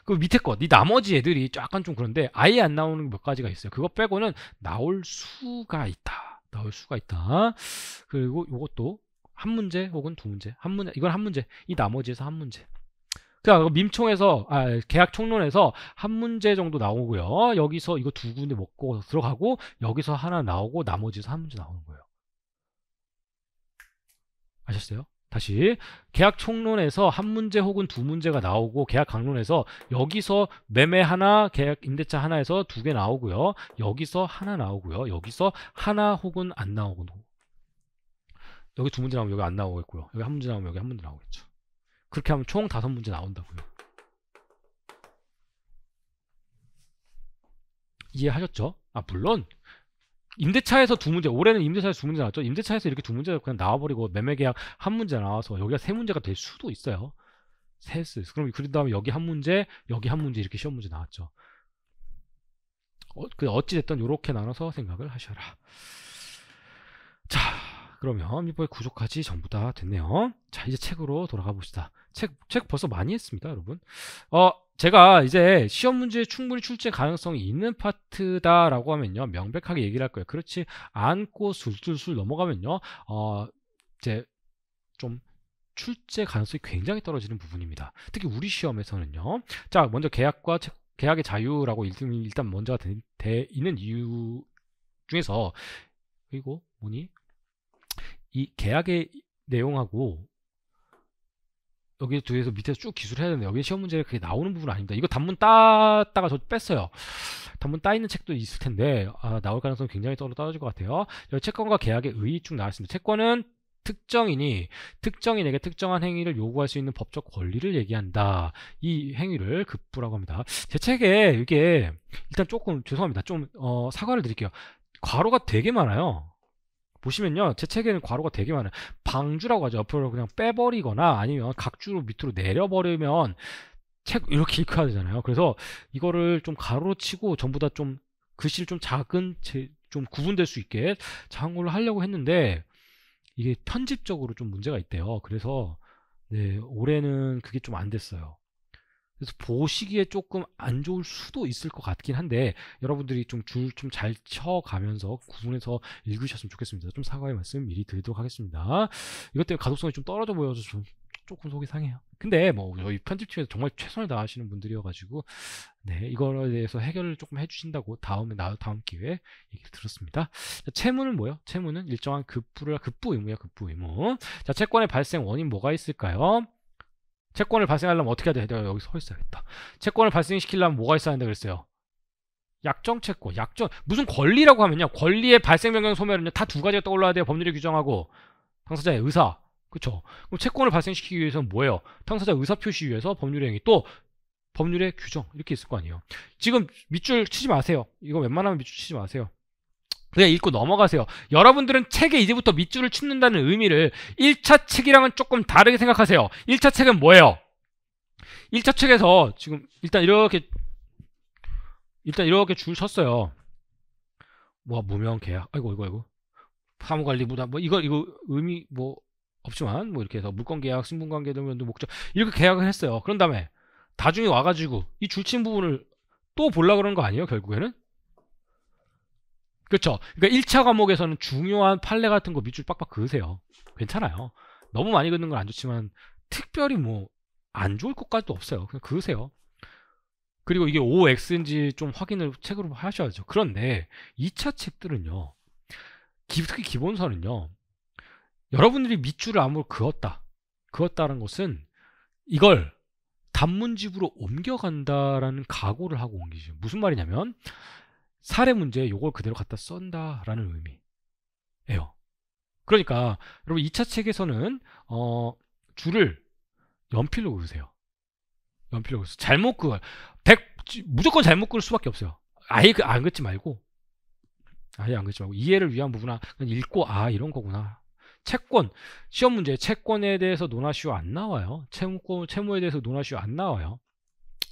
그 밑에 거, 나머지 애들이 약간 좀 그런데 아예 안 나오는 몇 가지가 있어요. 그거 빼고는 나올 수가 있다. 그리고 이것도 한 문제 혹은 두 문제. 이건 한 문제. 이 나머지에서 한 문제. 그러니까 민총에서, 계약 총론에서 한 문제 정도 나오고요. 여기서 이거 두 군데 먹고 들어가고, 여기서 하나 나오고, 나머지에서 한 문제 나오는 거예요. 아셨어요? 다시, 계약 총론에서 한 문제 혹은 두 문제가 나오고, 계약 강론에서 여기서 매매 하나, 계약 임대차 하나에서 2개 나오고요. 여기서 하나 나오고요. 여기서 하나 혹은 안 나오고, 여기 두 문제 나오면 여기 안 나오겠고요. 여기 한 문제 나오면 여기 한 문제 나오겠죠. 그렇게 하면 총 5문제 나온다고요. 이해하셨죠? 물론 임대차에서 2문제, 올해는 임대차에서 2문제 나왔죠. 임대차에서 이렇게 2문제가 그냥 나와버리고 매매계약 한 문제 나와서 여기가 3문제가 될 수도 있어요. 그럼 그 다음에 여기 한 문제, 여기 한 문제, 이렇게 시험 문제 나왔죠. 어찌됐든 이렇게 나눠서 생각을 하셔라. 자, 그러면 이번에 구조까지 전부 다 됐네요. 자, 이제 책으로 돌아가 봅시다. 책 벌써 많이 했습니다, 여러분. 제가 이제 시험 문제에 충분히 출제 가능성이 있는 파트다라고 하면요, 명백하게 얘기를 할 거예요. 그렇지 않고 술술술 넘어가면요, 이제 좀 출제 가능성이 굉장히 떨어지는 부분입니다. 특히 우리 시험에서는요. 자, 먼저 계약의 자유라고 일단 먼저가 돼 있는 이유 중에서, 그리고 이 계약의 내용하고 여기 뒤에서 밑에서 쭉 기술해야 되는데, 여기 시험 문제가 그게 나오는 부분은 아닙니다. 이거 단문 따다가 저 뺐어요. 단문 따 있는 책도 있을 텐데 나올 가능성이 굉장히 떨어질 것 같아요. 여기 채권과 계약의 의의 쭉 나왔습니다. 채권은 특정인에게 특정한 행위를 요구할 수 있는 법적 권리를 얘기한다. 이 행위를 급부라고 합니다. 제 책에 이게 일단 조금 죄송합니다. 좀 사과를 드릴게요. 괄호가 되게 많아요. 보시면요, 제 책에는 괄호가 되게 많아요. 방주라고 하죠. 옆으로 그냥 빼버리거나 아니면 각주로 밑으로 내려버리면 책 이렇게 읽어야 되잖아요. 그래서 이거를 좀 가로로 치고 전부 다 좀 글씨를 좀 좀 구분될 수 있게 작은 걸로 하려고 했는데, 이게 편집적으로 좀 문제가 있대요. 그래서 네, 올해는 그게 좀 안 됐어요. 그래서 보시기에 조금 안 좋을 수도 있을 것 같긴 한데 여러분들이 좀 줄 좀 잘 쳐가면서 구분해서 읽으셨으면 좋겠습니다. 좀 사과의 말씀 미리 드리도록 하겠습니다. 이것 때문에 가독성이 좀 떨어져 보여서 좀 조금 속이 상해요. 근데 뭐 저희 편집팀에서 정말 최선을 다하시는 분들이어가지고 네, 이거에 대해서 해결을 조금 해주신다고 다음 기회에 얘기를 들었습니다. 자, 채무는 뭐예요? 채무는 일정한 급부 의무야, 급부 의무. 자, 채권의 발생 원인 뭐가 있을까요? 채권을 발생하려면 어떻게 해야 돼? 내가 여기 서 있어야겠다. 채권을 발생시키려면 뭐가 있어야 한다 그랬어요? 약정 채권, 약정. 무슨 권리라고 하면요. 권리의 발생 변경 소멸은요. 다 두 가지가 떠올라야 돼요. 법률이 규정하고 당사자의 의사. 그쵸? 그럼 채권을 발생시키기 위해서는 뭐예요? 당사자 의사 표시 위해서 법률의 행위 또 법률의 규정 이렇게 있을 거 아니에요. 지금 밑줄 치지 마세요. 이거 웬만하면 밑줄 치지 마세요. 그냥 읽고 넘어가세요. 여러분들은 책에 이제부터 밑줄을 치는다는 의미를 1차 책이랑은 조금 다르게 생각하세요. 1차 책은 뭐예요? 1차 책에서 지금 일단 이렇게 줄 섰어요. 뭐 무명 계약, 아이고 사무관리부담 뭐 이거 의미 뭐 없지만 뭐 이렇게 해서 물권 계약, 신분관계 등의 목적 이렇게 계약을 했어요. 그런 다음에 나중에 와가지고 이 줄친 부분을 또 보려고 그러는 거 아니에요? 결국에는? 그렇죠. 그러니까 1차 과목에서는 중요한 판례 같은 거 밑줄 빡빡 그으세요. 괜찮아요. 너무 많이 긋는 건 안 좋지만 특별히 뭐 안 좋을 것까지도 없어요. 그냥 그으세요. 그리고 이게 OX인지 좀 확인을 책으로 하셔야죠. 그런데 2차 책들은요. 특히 기본서는요. 여러분들이 밑줄을 아무리 그었다는 것은 이걸 단문집으로 옮겨간다라는 각오를 하고 옮기죠. 무슨 말이냐면 사례 문제에 이걸 그대로 갖다 쓴다라는 의미예요. 그러니까 여러분 2차 책에서는 줄을 연필로 그으세요. 연필로 그으세요. 잘못 그어 무조건 잘못 그을 수밖에 없어요. 아예 안 긋지 말고 이해를 위한 부분은 그냥 읽고 이런 거구나. 채권 시험 문제 채권에 대해서 논하시오 안 나와요. 채무에 대해서 논하시오 안 나와요.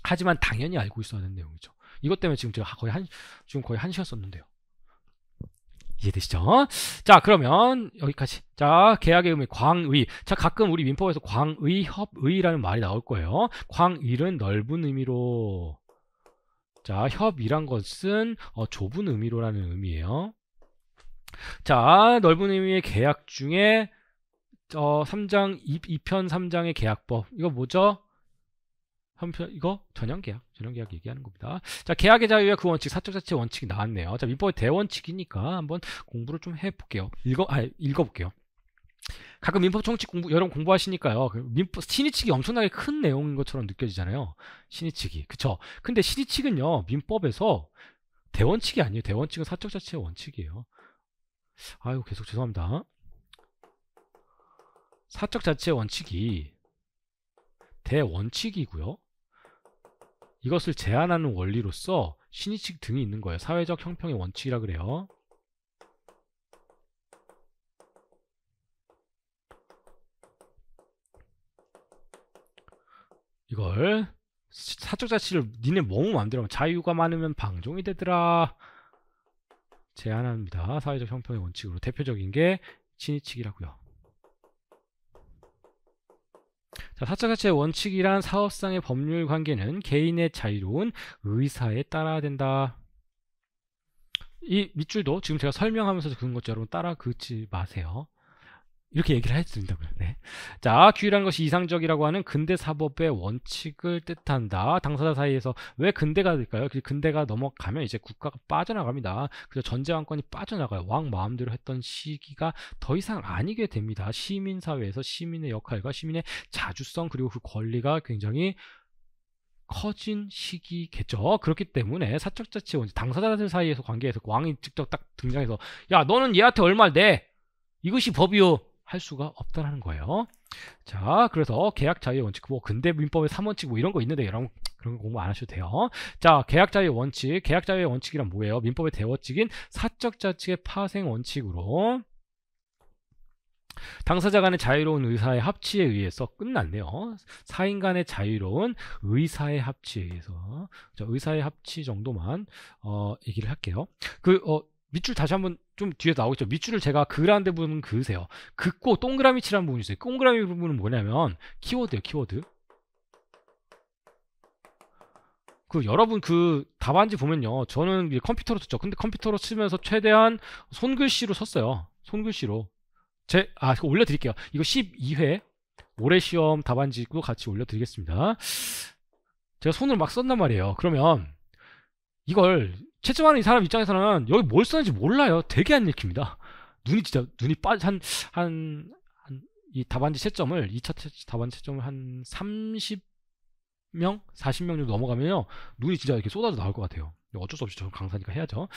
하지만 당연히 알고 있어야 하는 내용이죠. 이것 때문에 지금 제가 거의 한 시간 썼는데요. 이해되시죠? 자, 그러면 여기까지. 자, 계약의 의미 광의. 자, 가끔 우리 민법에서 광의, 협의라는 말이 나올 거예요. 광의는 넓은 의미로. 자, 협의란 것은 좁은 의미로라는 의미예요. 자, 넓은 의미의 계약 중에 3장 2편 3장의 계약법. 이거 뭐죠? 이거 전형계약 얘기하는 겁니다. 자, 계약의 자유와 그 원칙, 사적 자체 원칙이 나왔네요. 자, 민법의 대원칙이니까 한번 공부를 좀 해볼게요. 읽어볼게요. 가끔 민법 총칙 여러분 공부하시니까요. 신의칙이 엄청나게 큰 내용인 것처럼 느껴지잖아요. 신의칙이. 그쵸? 근데 신의칙은요, 민법에서 대원칙이 아니에요. 대원칙은 사적 자체의 원칙이에요. 아유, 계속 죄송합니다. 사적 자체의 원칙이 대원칙이고요. 이것을 제한하는 원리로서 신의칙 등이 있는 거예요. 사회적 형평의 원칙이라 그래요. 이걸 사적 자치를 니네 너무 마음대로 하면 자유가 많으면 방종이 되더라. 제한합니다. 사회적 형평의 원칙으로 대표적인 게 신의칙이라고요. 자, 사적 자체의 원칙이란 사업상의 법률 관계는 개인의 자유로운 의사에 따라야 된다. 이 밑줄도 지금 제가 설명하면서 그은 것처럼 여러분 따라 긋지 마세요. 이렇게 얘기를 해드린다고요. 네. 자, 규율하는 것이 이상적이라고 하는 근대사법의 원칙을 뜻한다. 당사자 사이에서 왜 근대가 될까요? 근대가 넘어가면 이제 국가가 빠져나갑니다. 그래서 전제왕권이 빠져나가요. 왕 마음대로 했던 시기가 더 이상 아니게 됩니다. 시민사회에서 시민의 역할과 시민의 자주성 그리고 그 권리가 굉장히 커진 시기겠죠. 그렇기 때문에 사적자치 원칙, 당사자들 사이에서 관계에서 왕이 직접 딱 등장해서 야, 너는 얘한테 얼마 내? 이것이 법이요. 할 수가 없다는 거예요. 자, 그래서 계약 자유의 원칙, 뭐 근대 민법의 3원칙 뭐 이런 거 있는데 여러분 그런 거 공부 안 하셔도 돼요. 자, 계약 자유의 원칙, 계약 자유의 원칙이란 뭐예요? 민법의 대원칙인 사적 자치의 파생 원칙으로 당사자 간의 자유로운 의사의 합치에 의해서 끝났네요. 사인 간의 자유로운 의사의 합치에 의해서. 자, 의사의 합치 정도만 얘기를 할게요. 밑줄 다시 한번 좀 뒤에 나오겠죠. 밑줄을 제가 그라는 부분 그으세요. 긋고 동그라미 칠한 부분이 있어요. 동그라미 부분은 뭐냐면 키워드예요. 키워드. 그 여러분 그 답안지 보면요. 저는 이제 컴퓨터로 썼죠. 근데 컴퓨터로 쓰면서 최대한 손글씨로 썼어요. 손글씨로. 그거 올려드릴게요. 이거 12회 올해 시험 답안지도 같이 올려드리겠습니다. 제가 손으로 막 썼단 말이에요. 그러면 이걸 채점하는 이 사람 입장에서는 여기 뭘 썼는지 몰라요. 되게 안 읽힙니다. 눈이 이 답안지 채점을 2차 답안지 채점을 한 30명, 40명 정도 넘어가면요. 눈이 진짜 이렇게 쏟아져 나올 것 같아요. 어쩔 수 없이 저는 강사니까 해야죠.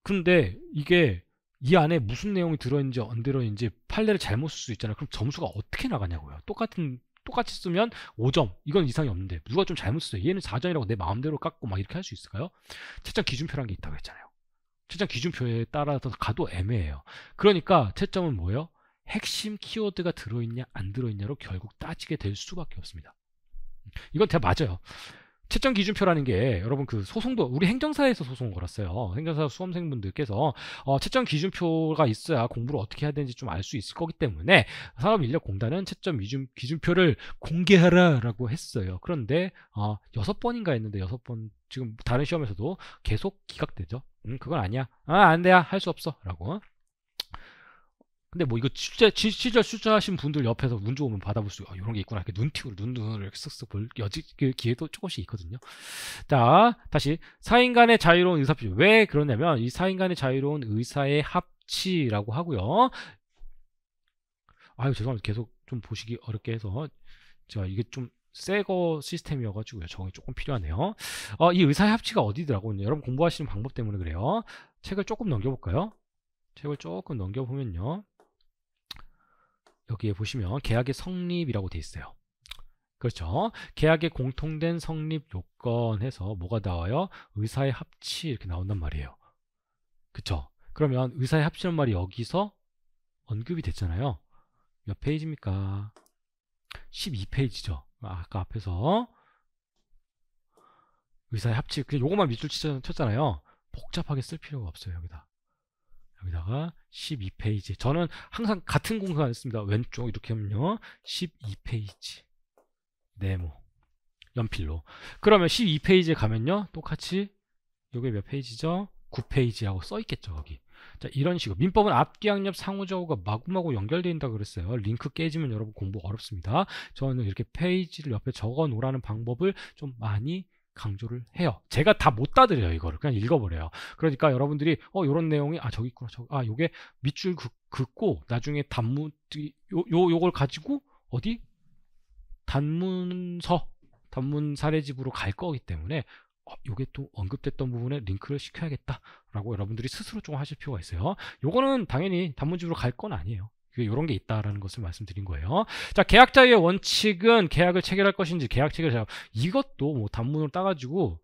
근데 이게 이 안에 무슨 내용이 들어있는지 안 들어있는지 판례를 잘못 쓸 수 있잖아요. 그럼 점수가 어떻게 나가냐고요. 똑같이 쓰면 5점. 이건 이상이 없는데 누가 좀 잘못 썼어요. 얘는 4점이라고 내 마음대로 깎고 막 이렇게 할 수 있을까요? 채점 기준표라는 게 있다고 했잖아요. 채점 기준표에 따라서 가도 애매해요. 그러니까 채점은 뭐예요? 핵심 키워드가 들어있냐 안 들어있냐로 결국 따지게 될 수밖에 없습니다. 이건 다 맞아요. 채점 기준표라는 게 여러분 그 소송도 우리 행정사에서 소송 걸었어요. 행정사 수험생분들께서 채점 기준표가 있어야 공부를 어떻게 해야 되는지 좀 알 수 있을 거기 때문에 산업인력공단은 채점 기준표를 공개하라라고 했어요. 그런데 6번인가 했는데 6번 지금 다른 시험에서도 계속 기각되죠. 그건 아니야. 안 돼야 할 수 없어 라고. 근데 뭐 이거 실제 출제하신 분들 옆에서 운 좋으면 받아볼 수 이런 게 있구나. 이렇게 눈을 이렇게 쓱쓱 볼 기회도 조금씩 있거든요. 자, 다시 사인 간의 자유로운 의사표시. 왜 그러냐면 이 사인 간의 자유로운 의사의 합치라고 하고요. 죄송합니다. 계속 좀 보시기 어렵게 해서 제가 이게 좀 새거 시스템이어가지고요. 적응이 조금 필요하네요. 이 의사의 합치가 어디더라고요. 여러분 공부하시는 방법 때문에 그래요. 책을 조금 넘겨볼까요? 책을 조금 넘겨보면요. 여기에 보시면 계약의 성립이라고 되어 있어요. 그렇죠. 계약의 공통된 성립 요건 해서 뭐가 나와요? 의사의 합치 이렇게 나온단 말이에요. 그쵸? 그러면 의사의 합치란 말이 여기서 언급이 됐잖아요. 몇 페이지입니까? 12페이지죠. 아까 앞에서 의사의 합치 요것만 밑줄 쳤잖아요. 복잡하게 쓸 필요가 없어요. 여기다가 12페이지. 저는 항상 같은 공간 했습니다. 왼쪽 이렇게 하면요. 12페이지. 네모. 연필로. 그러면 12페이지에 가면요. 똑같이 요게 몇 페이지죠? 9페이지라고 써있겠죠. 거기. 자, 이런 식으로. 민법은 앞뒤 양옆 상호작용과 마구마구 연결되어 있다고 그랬어요. 링크 깨지면 여러분 공부 어렵습니다. 저는 이렇게 페이지를 옆에 적어 놓으라는 방법을 좀 많이 강조를 해요. 제가 다 못 따드려요. 이거를 그냥 읽어버려요. 그러니까 여러분들이 요런 내용이 저기 있구나. 요게 밑줄 긋고 나중에 단문 요걸 가지고 어디 단문 사례집으로 갈 거기 때문에 요게 또 언급됐던 부분에 링크를 시켜야겠다라고 여러분들이 스스로 좀 하실 필요가 있어요. 요거는 당연히 단문집으로 갈 건 아니에요. 이런 게 있다라는 것을 말씀드린 거예요. 자, 계약 자유의 원칙은 계약을 체결할 것인지 계약 체결 자유. 이것도 뭐 단문으로 따가지고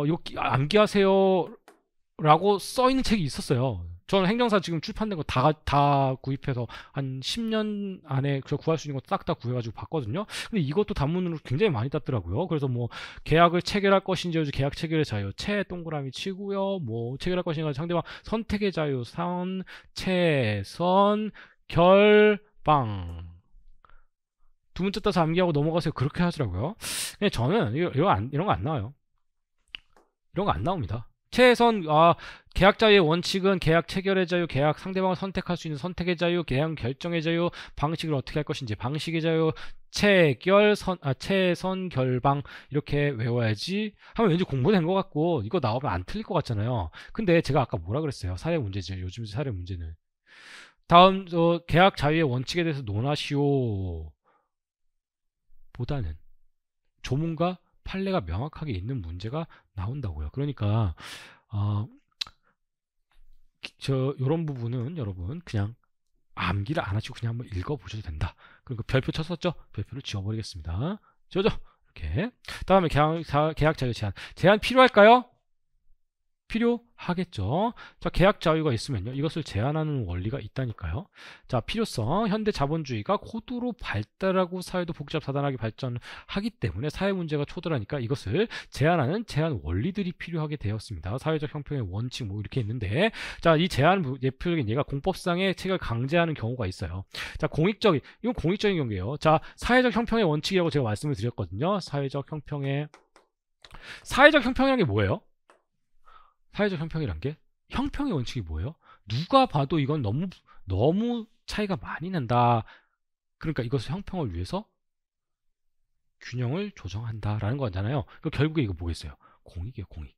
이거 암기하세요라고 써 있는 책이 있었어요. 저는 행정사 지금 출판된 거 다 구입해서 한 10년 안에 구할 수 있는 거 싹 다 구해가지고 봤거든요. 근데 이것도 단문으로 굉장히 많이 땄더라고요. 그래서 뭐 계약을 체결할 것인지 계약 체결의 자유, 동그라미 치고요. 뭐 체결할 것인가 상대방 선택의 자유, 최선, 결방. 두 문자 따서 암기하고 넘어가세요. 그렇게 하더라고요. 근데 저는 이런 거 안 나와요. 이런 거 안 나옵니다. 계약 자유의 원칙은 계약 체결의 자유, 계약 상대방을 선택할 수 있는 선택의 자유, 계약 결정의 자유, 방식을 어떻게 할 것인지 방식의 자유, 최선 결방 이렇게 외워야지 하면 왠지 공부된 것 같고 이거 나오면 안 틀릴 것 같잖아요. 근데 제가 아까 뭐라 그랬어요? 사례 문제죠. 요즘 사례 문제는. 다음 계약 자유의 원칙에 대해서 논하시오 보다는 조문과 판례가 명확하게 있는 문제가 나온다고요. 그러니까 이런 부분은 여러분 그냥 암기를 안 하시고 그냥 한번 읽어보셔도 된다. 그리고 별표 쳤었죠? 별표를 지워버리겠습니다. 지워져. 이렇게. 다음에 계약 자유 제한. 제한 필요할까요? 필요하죠. 하겠죠. 자, 계약 자유가 있으면요. 이것을 제한하는 원리가 있다니까요. 자, 필요성. 현대 자본주의가 고도로 발달하고 사회도 복잡사단하게 발전하기 때문에 사회 문제가 초들하니까 이것을 제한하는 제한 원리들이 필요하게 되었습니다. 사회적 형평의 원칙 뭐 이렇게 있는데, 자, 이 제한 대표적인 예가 공법상의 책을 강제하는 경우가 있어요. 자, 이건 공익적인 경우예요. 자, 사회적 형평의 원칙이라고 제가 말씀을 드렸거든요. 사회적 형평이라는 게 뭐예요? 사회적 형평이란 게, 형평의 원칙이 뭐예요? 누가 봐도 이건 너무 차이가 많이 난다. 그러니까 이것을 형평을 위해서 균형을 조정한다라는 거잖아요. 결국에 이거 뭐겠어요? 공익이에요, 공익.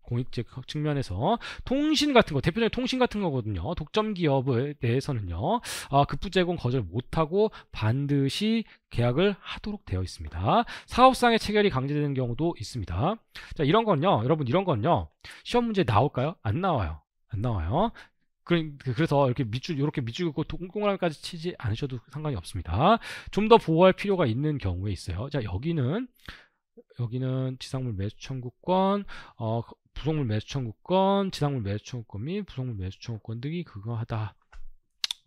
공익적 측면에서 통신 같은 거, 대표적인 통신 같은 거거든요. 독점 기업에 대해서는요, 급부 제공 거절 못하고 반드시 계약을 하도록 되어 있습니다. 사업상의 체결이 강제되는 경우도 있습니다. 자, 이런 건요, 여러분, 이런 건요, 시험 문제 나올까요? 안 나와요. 안 나와요. 그래서 이렇게 밑줄 긋고 동그라미까지 치지 않으셔도 상관이 없습니다. 좀 더 보호할 필요가 있는 경우에 있어요. 자, 여기는 지상물 매수 청구권, 부속물 매수 청구권, 지상물 매수 청구권 및 부속물 매수 청구권 등이 그거하다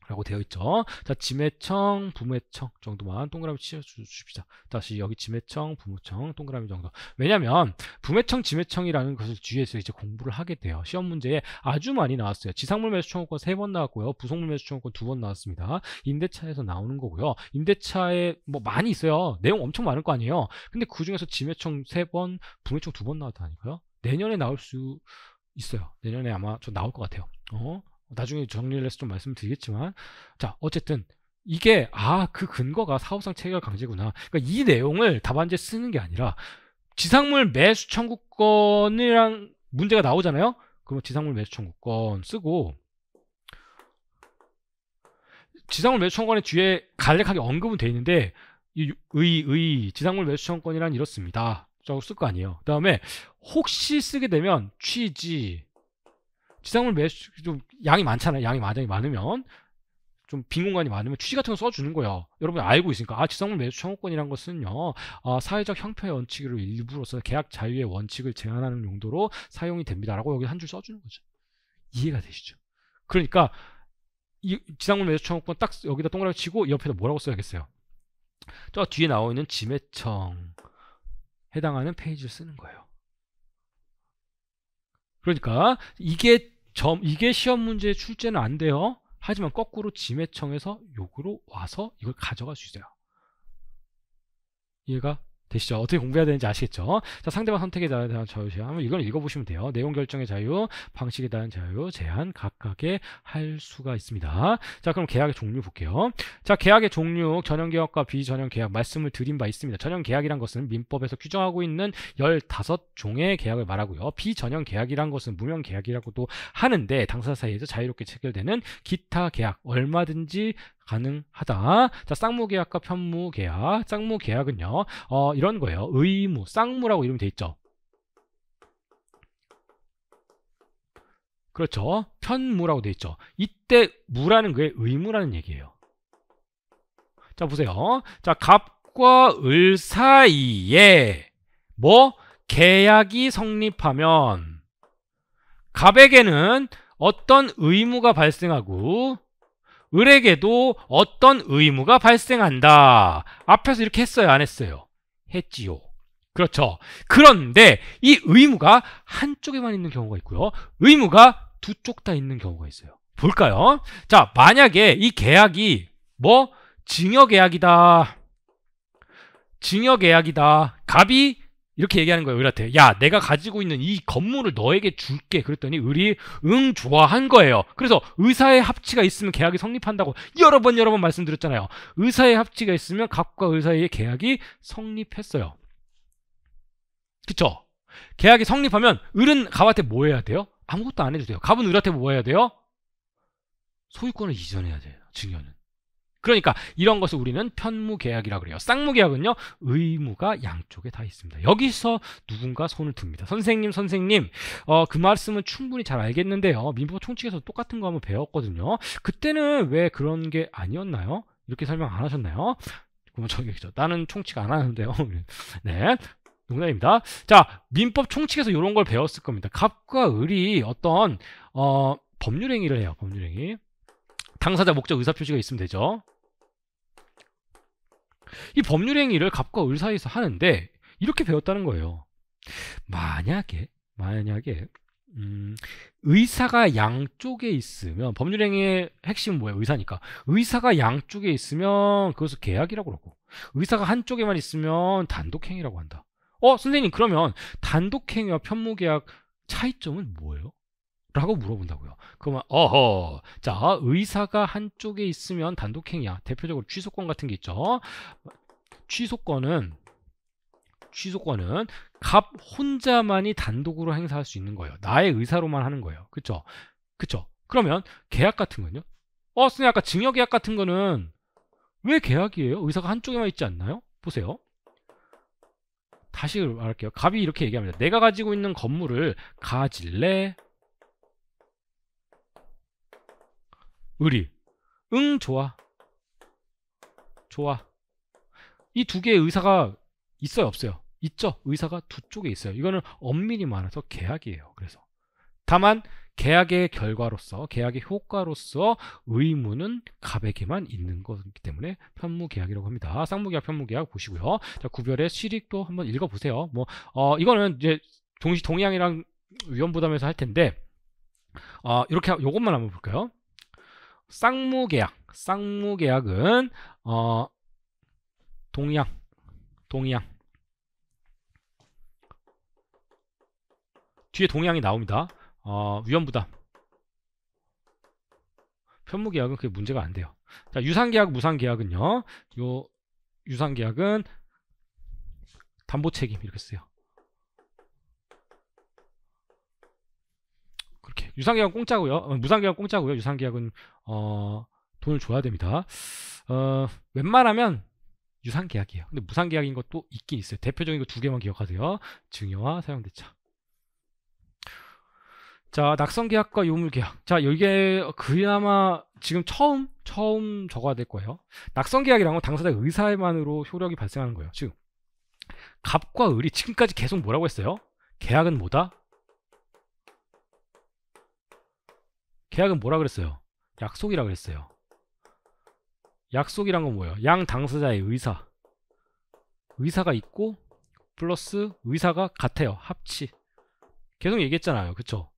라고 되어 있죠. 자, 지매청, 부매청 정도만 동그라미 치워주십시다. 다시 여기 지매청, 부매청 동그라미 정도. 왜냐면 부매청, 지매청이라는 것을 뒤에서 이제 공부를 하게 돼요. 시험 문제에 아주 많이 나왔어요. 지상물 매수 청구권 3번 나왔고요. 부속물 매수 청구권 2번 나왔습니다. 임대차에서 나오는 거고요. 임대차에 뭐 많이 있어요. 내용 엄청 많을 거 아니에요. 근데 그 중에서 지매청 3번, 부매청 2번 나왔다니까요. 내년에 나올 수 있어요. 내년에 아마 좀 나올 것 같아요. 나중에 정리를 해서 좀 말씀드리겠지만, 자, 어쨌든 이게 그 근거가 사업상 체결 강제구나. 그러니까 이 내용을 답안지에 쓰는 게 아니라 지상물 매수 청구권이랑 문제가 나오잖아요. 그러면 지상물 매수 청구권 쓰고, 지상물 매수 청구권의 뒤에 간략하게 언급은 돼 있는데, 지상물 매수 청구권이란 이렇습니다. 라고 쓸 거 아니에요. 그 다음에 혹시 쓰게 되면 취지, 지상물 매수 좀 양이 많잖아요. 양이 많으면, 좀 빈 공간이 많으면 취지 같은 거 써주는 거예요. 여러분 알고 있으니까 지상물 매수 청구권이란 것은요, 사회적 형평의 원칙으로 일부로서 계약 자유의 원칙을 제한하는 용도로 사용이 됩니다라고 여기 한 줄 써주는 거죠. 이해가 되시죠? 그러니까 이 지상물 매수 청구권 딱 여기다 동그라미 치고 옆에다 뭐라고 써야겠어요? 저 뒤에 나와 있는 지매청 해당하는 페이지를 쓰는 거예요. 그러니까 이게 시험 문제의 출제는 안 돼요. 하지만 거꾸로 지매청에서 요구로 와서 이걸 가져갈 수 있어요. 이해가 되시죠? 어떻게 공부해야 되는지 아시겠죠? 자, 상대방 선택에 대한 자유 제한, 이걸 읽어보시면 돼요. 내용 결정의 자유, 방식에 대한 자유, 제한 각각의 할 수가 있습니다. 자, 그럼 계약의 종류 볼게요. 자, 계약의 종류, 전형계약과 비전형계약 말씀을 드린 바 있습니다. 전형계약이란 것은 민법에서 규정하고 있는 15종의 계약을 말하고요. 비전형계약이란 것은 무명계약이라고도 하는데 당사자 사이에서 자유롭게 체결되는 기타 계약, 얼마든지 가능하다. 자, 쌍무계약과 편무계약. 쌍무계약은요, 이런 거예요. 의무, 쌍무라고 이름이 돼 있죠. 그렇죠. 편무라고 돼 있죠. 이때 무라는 게 의무라는 얘기예요. 자, 보세요. 자, 갑과 을 사이에 계약이 성립하면 갑에게는 어떤 의무가 발생하고 을에게도 어떤 의무가 발생한다. 앞에서 이렇게 했어요, 안 했어요? 했지요. 그렇죠. 그런데 이 의무가 한쪽에만 있는 경우가 있고요. 의무가 두 쪽 다 있는 경우가 있어요. 볼까요? 자, 만약에 이 계약이 증여계약이다. 증여계약이다. 갑이 이렇게 얘기하는 거예요, 을한테. 야, 내가 가지고 있는 이 건물을 너에게 줄게. 그랬더니 을이 응, 좋아한 거예요. 그래서 의사의 합치가 있으면 계약이 성립한다고 여러 번 말씀드렸잖아요. 의사의 합치가 있으면 갑과 을 사이의 계약이 성립했어요. 그쵸? 계약이 성립하면 을은 갑한테 뭐 해야 돼요? 아무것도 안 해도 돼요. 갑은 을한테 뭐 해야 돼요? 소유권을 이전해야 돼요, 증여는. 그러니까 이런 것을 우리는 편무계약이라고 그래요. 쌍무계약은요, 의무가 양쪽에 다 있습니다. 여기서 누군가 손을 듭니다. 선생님, 그 말씀은 충분히 잘 알겠는데요. 민법 총칙에서 똑같은 거 한번 배웠거든요. 그때는 왜 그런 게 아니었나요? 이렇게 설명 안 하셨나요? 그러면 저기죠. 나는 총칙 안 하는데요. 네. 농담입니다. 자, 민법 총칙에서 이런 걸 배웠을 겁니다. 갑과 을이 어떤 법률 행위를 해요. 법률 행위. 당사자 목적 의사 표시가 있으면 되죠. 이 법률 행위를 갑과 을 사이에서 하는데 이렇게 배웠다는 거예요. 만약에 의사가 양쪽에 있으면, 법률 행위의 핵심은 뭐예요? 의사니까. 의사가 양쪽에 있으면 그것을 계약이라고 그러고, 의사가 한쪽에만 있으면 단독행위라고 한다. 선생님, 그러면 단독행위와 편무계약 차이점은 뭐예요? 라고 물어본다고요. 그러면 자, 의사가 한쪽에 있으면 단독행위야. 대표적으로 취소권 같은 게 있죠. 취소권은 갑 혼자만이 단독으로 행사할 수 있는 거예요. 나의 의사로만 하는 거예요. 그쵸? 그러면 계약 같은 건요? 선생님, 아까 증여계약 같은 거는 왜 계약이에요? 의사가 한쪽에만 있지 않나요? 보세요. 다시 말할게요. 갑이 이렇게 얘기합니다. 내가 가지고 있는 건물을 가질래? 을이 응, 좋아. 이 두 개의 의사가 있어요, 없어요? 있죠. 의사가 두 쪽에 있어요. 이거는 엄밀히 말해서 계약이에요. 그래서 다만 계약의 결과로서, 계약의 효과로서 의무는 갑에게만 있는 것이기 때문에 편무계약이라고 합니다. 쌍무계약, 편무계약 보시고요. 자, 구별의 실익도 한번 읽어보세요. 이거는 이제 동의항이랑 위헌부담에서 할 텐데, 이렇게 요것만 한번 볼까요? 쌍무계약은 동의항 뒤에 동의항이 나옵니다. 위헌부담. 편무계약은 그게 문제가 안 돼요. 자, 유상계약, 무상계약은요. 유상계약은 담보책임 이렇게 쓰요. 그렇게. 유상계약은 공짜고요. 무상계약은 공짜고요. 유상계약은 돈을 줘야 됩니다. 웬만하면 유상계약이에요. 근데 무상계약인 것도 있긴 있어요. 대표적인 거 두 개만 기억하세요. 증여와 사용대차. 자, 낙선계약과 요물계약. 자, 이게 그나마 지금 처음 적어야 될 거예요. 낙선계약이라는 건 당사자 의사만으로 효력이 발생하는 거예요. 즉, 갑과 을이 지금까지 계속 뭐라고 했어요? 계약은 뭐다? 계약은 뭐라 그랬어요? 약속이라 그랬어요. 약속이란 건 뭐예요? 양 당사자의 의사가 있고 플러스 의사가 같아요. 합치. 계속 얘기했잖아요. 그쵸?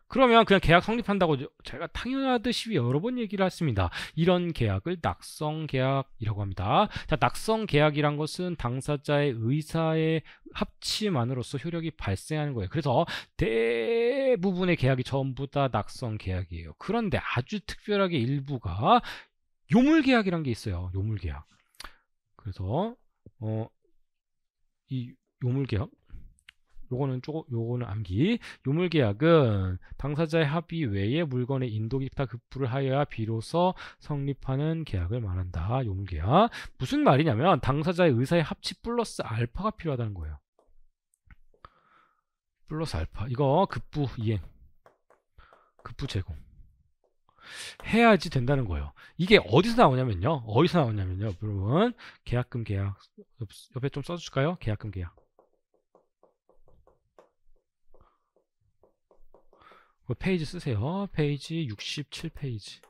그러면 그냥 계약 성립한다고 제가 당연하듯이 여러 번 얘기를 했습니다. 이런 계약을 낙성계약이라고 합니다. 자, 낙성계약이란 것은 당사자의 의사의 합치만으로써 효력이 발생하는 거예요. 그래서 대부분의 계약이 전부 다 낙성계약이에요. 그런데 아주 특별하게 일부가 요물계약이란 게 있어요. 요물계약. 그래서 이 요물계약, 요거는 암기. 요물계약은 당사자의 합의 외에 물건의 인도 기타 급부를 하여야 비로소 성립하는 계약을 말한다. 요물계약. 무슨 말이냐면 당사자의 의사의 합치 플러스 알파가 필요하다는 거예요. 플러스 알파. 이거 급부 이행, 급부 제공 해야지 된다는 거예요. 이게 어디서 나오냐면요. 여러분, 계약금 계약 옆에 좀 써줄까요? 계약금 계약. 페이지 쓰세요. 페이지 67페이지.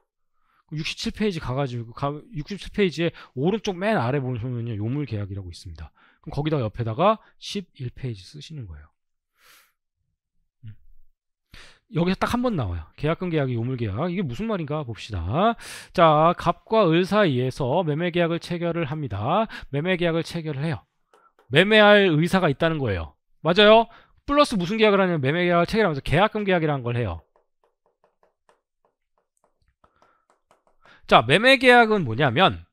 67페이지 가가지고 67페이지에 오른쪽 맨 아래 보시면요, 요물계약이라고 있습니다. 그럼 거기다가 옆에다가 11페이지 쓰시는 거예요. 여기서 딱 한 번 나와요. 계약금 계약이 요물계약. 이게 무슨 말인가 봅시다. 자, 갑과 을 사이에서 매매계약을 체결을 합니다. 매매계약을 체결을 해요. 매매할 의사가 있다는 거예요. 맞아요? 플러스 무슨 계약을 하냐면 매매계약을 체결하면서 계약금 계약이라는 걸 해요. 자, 매매계약은 뭐냐면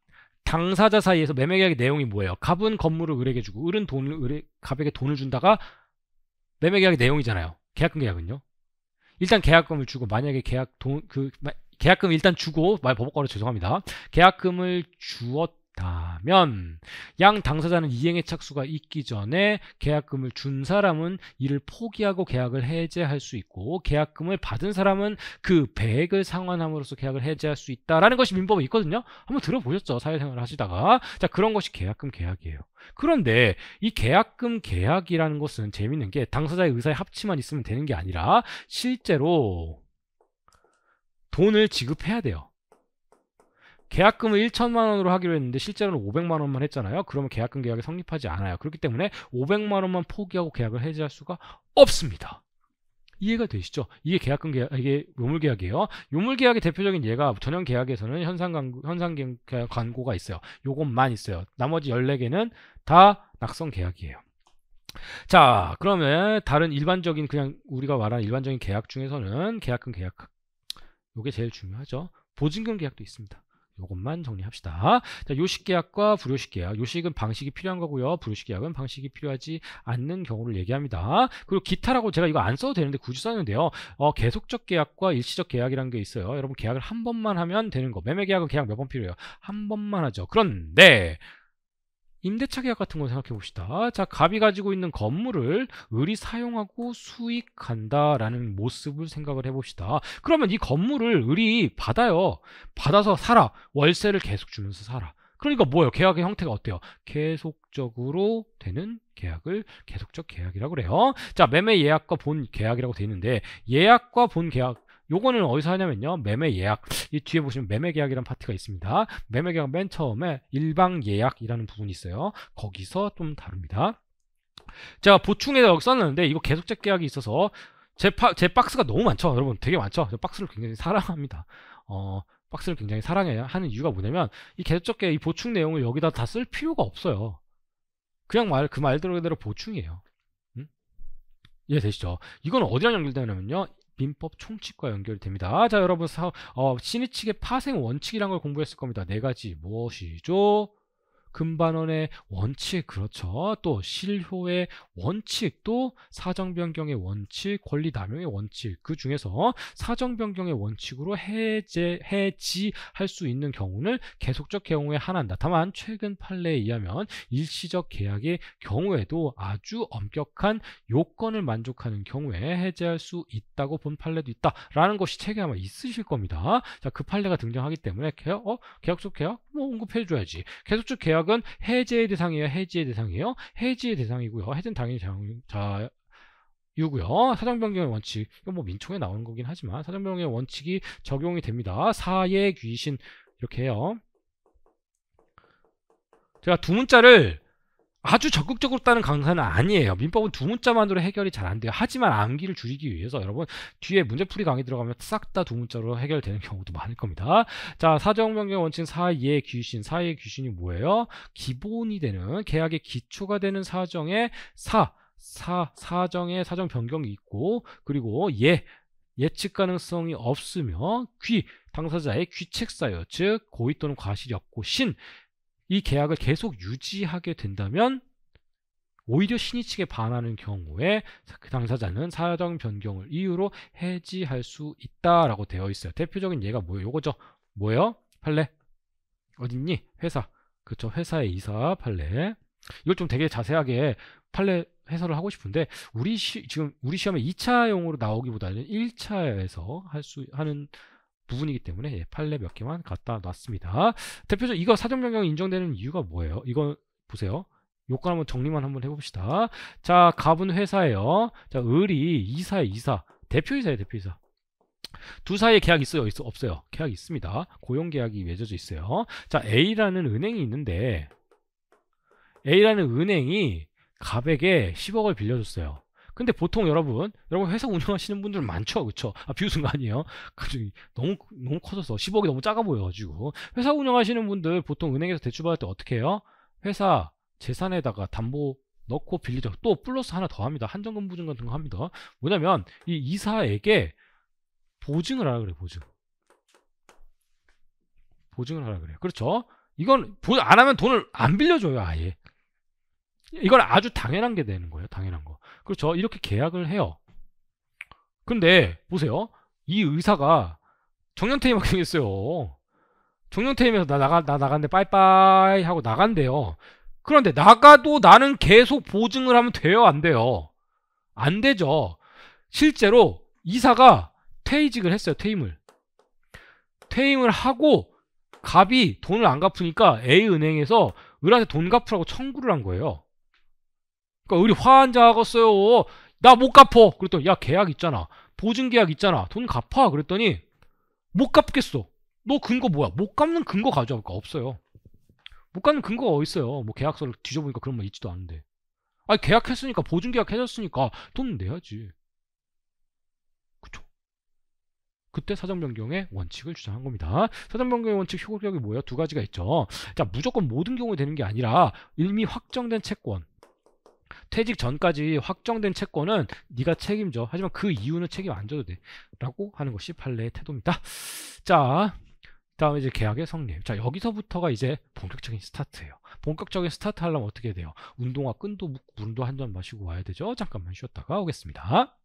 당사자 사이에서 매매계약의 내용이 뭐예요? 갑은 건물을 을에게 주고 을은 갑에게 돈을 준다가 매매계약의 내용이잖아요. 계약금 계약은요. 일단 계약금을 주고, 만약에 계약금을 일단 주고, 법적으로 죄송합니다. 계약금을 있다면 양 당사자는 이행의 착수가 있기 전에 계약금을 준 사람은 이를 포기하고 계약을 해제할 수 있고 계약금을 받은 사람은 그 배액을 상환함으로써 계약을 해제할 수 있다라는 것이 민법에 있거든요. 한번 들어보셨죠? 사회생활을 하시다가. 자, 그런 것이 계약금 계약이에요. 그런데 이 계약금 계약이라는 것은 재밌는 게 당사자의 의사의 합치만 있으면 되는 게 아니라 실제로 돈을 지급해야 돼요. 계약금을 1천만 원으로 하기로 했는데 실제로는 500만 원만 했잖아요. 그러면 계약금 계약이 성립하지 않아요. 그렇기 때문에 500만 원만 포기하고 계약을 해지할 수가 없습니다. 이해가 되시죠? 이게 계약금 계약, 이게 요물계약이에요. 요물계약의 대표적인 예가 전형계약에서는 현상 관고가 있어요. 요것만 있어요. 나머지 14개는 다 낙성계약이에요. 자, 그러면 다른 일반적인 그냥 우리가 말하는 일반적인 계약 중에서는 계약금 계약, 요게 제일 중요하죠. 보증금 계약도 있습니다. 요것만 정리합시다. 자, 요식계약과 불요식계약. 요식은 방식이 필요한 거고요. 불요식계약은 방식이 필요하지 않는 경우를 얘기합니다. 그리고 기타라고 제가 이거 안 써도 되는데 굳이 썼는데요. 계속적 계약과 일시적 계약이라는 게 있어요. 여러분 계약을 한 번만 하면 되는 거. 매매계약은 계약 몇 번 필요해요? 한 번만 하죠. 그런데 임대차 계약 같은 거 생각해 봅시다. 자, 갑이 가지고 있는 건물을 을이 사용하고 수익한다라는 모습을 생각을 해봅시다. 그러면 이 건물을 을이 받아요. 받아서 살아. 월세를 계속 주면서 살아. 그러니까 뭐예요? 계약의 형태가 어때요? 계속적으로 되는 계약을 계속적 계약이라고 그래요. 자, 매매 예약과 본 계약이라고 되어 있는데 예약과 본 계약 요거는 어디서 하냐면요. 매매 예약. 이 뒤에 보시면 매매 계약이라는 파트가 있습니다. 매매 계약 맨 처음에 일방 예약이라는 부분이 있어요. 거기서 좀 다릅니다. 제가 보충에 여기 썼는데 이거 계속적 계약이 있어서 제 박스가 너무 많죠. 여러분 되게 많죠. 저 박스를 굉장히 사랑합니다. 박스를 굉장히 사랑해야 하는 이유가 뭐냐면 이 계속적 계약 이 보충 내용을 여기다 다 쓸 필요가 없어요. 그냥 그 말대로 그대로 보충이에요. 이해되시죠? 이건 어디랑 연결되냐면요. 민법 총칙과 연결됩니다. 자, 여러분 신의칙의 파생 원칙이란 걸 공부했을 겁니다. 네 가지 무엇이죠? 금반원의 원칙, 그렇죠. 또 실효의 원칙, 또 사정변경의 원칙, 권리남용의 원칙. 그 중에서 사정변경의 원칙으로 해지할 수 있는 경우는 계속적 경우에 하나입니다. 다만 최근 판례에 의하면 일시적 계약의 경우에도 아주 엄격한 요건을 만족하는 경우에 해제할 수 있다고 본 판례도 있다라는 것이 책에 아마 있으실 겁니다. 자, 그 판례가 등장하기 때문에 계약적 계약 뭐 언급해줘야지. 계속적 계약은 해제의 대상이에요? 해지의 대상이에요? 해지의 대상이고요. 해제는 당연히 자유고요. 사정변경의 원칙, 이건 뭐 민총에 나오는 거긴 하지만 사정변경의 원칙이 적용이 됩니다. 사의 귀신 이렇게 해요. 제가 두 문자를 아주 적극적으로 따는 강사는 아니에요. 민법은 두 문자만으로 해결이 잘 안 돼요. 하지만 암기를 줄이기 위해서 여러분 뒤에 문제풀이 강의 들어가면 싹 다 두 문자로 해결되는 경우도 많을 겁니다. 자, 사정변경 원칙 사의 귀신. 사의 귀신이 뭐예요? 기본이 되는 계약의 기초가 되는 사정의 사정의 사정 변경이 있고 그리고 예측 가능성이 없으며 당사자의 귀책사유 즉 고의 또는 과실이 없고 이 계약을 계속 유지하게 된다면 오히려 신의칙에 반하는 경우에 그 당사자는 사정 변경을 이유로 해지할 수 있다라고 되어 있어요. 대표적인 예가 뭐예요? 요거죠. 뭐예요? 판례. 어딨니? 회사. 그렇죠. 회사의 이사 판례. 이걸 좀 되게 자세하게 판례 해설을 하고 싶은데 지금 우리 시험에 2차용으로 나오기보다는 1차에서 하는 부분이기 때문에 판례 몇 개만 갖다 놨습니다. 대표적으로 이거 사정변경이 인정되는 이유가 뭐예요? 이거 보세요. 요건 한번 정리만 한번 해봅시다. 자, 갑은 회사예요. 자, 을이 이사의 이사. 대표이사예요, 대표이사. 두 사이에 계약이 있어요? 없어요? 계약이 있습니다. 고용계약이 맺어져 있어요. 자, A라는 은행이 있는데 A라는 은행이 갑에게 10억을 빌려줬어요. 근데 보통 여러분 회사 운영하시는 분들 많죠, 그쵸? 비웃은 거 아니에요? 너무 커져서 10억이 너무 작아 보여가지고 회사 운영하시는 분들 보통 은행에서 대출 받을 때 어떻게 해요? 회사 재산에다가 담보 넣고 빌리죠. 또 플러스 하나 더 합니다. 안정금 보증 같은 거 합니다. 뭐냐면 이 이사에게 보증을 하라 그래요. 보증을 하라 그래요. 그렇죠? 이건 안 하면 돈을 안 빌려줘요, 아예. 이건 아주 당연한 게 되는 거예요. 당연한 거. 그렇죠. 이렇게 계약을 해요. 근데 보세요. 이 의사가 정년퇴임하게 생겼어요. 종료퇴임해서 나 나간대 빠이빠이 하고 나간대요. 그런데 나가도 나는 계속 보증을 하면 돼요, 안 돼요? 안 되죠. 실제로 이사가 퇴직을 했어요. 퇴임을 하고 갑이 돈을 안 갚으니까 A은행에서 을한테 돈 갚으라고 청구를 한 거예요. 그러니까 을이 화한자겠어요. 나 못 갚어. 그랬더니 야 계약 있잖아. 보증계약 있잖아. 돈 갚아. 그랬더니 못 갚겠어. 너 근거 뭐야? 못 갚는 근거 가져와볼까? 없어요. 못 갚는 근거가 어딨어요. 뭐 계약서를 뒤져보니까 그런 말 있지도 않은데. 아니 계약했으니까 보증계약 해줬으니까 돈 내야지. 그쵸? 그때 사정변경의 원칙을 주장한 겁니다. 사정변경의 원칙 효력이 뭐예요? 두 가지가 있죠. 자, 무조건 모든 경우에 되는 게 아니라 이미 확정된 채권, 퇴직 전까지 확정된 채권은 네가 책임져. 하지만 그 이유는 책임 안 져도 돼. 라고 하는 것이 판례의 태도입니다. 자, 다음에 이제 계약의 성립. 자, 여기서부터가 이제 본격적인 스타트예요. 본격적인 스타트 하려면 어떻게 돼요? 운동화 끈도 묶고 물도 한 잔 마시고 와야 되죠. 잠깐만 쉬었다가 오겠습니다.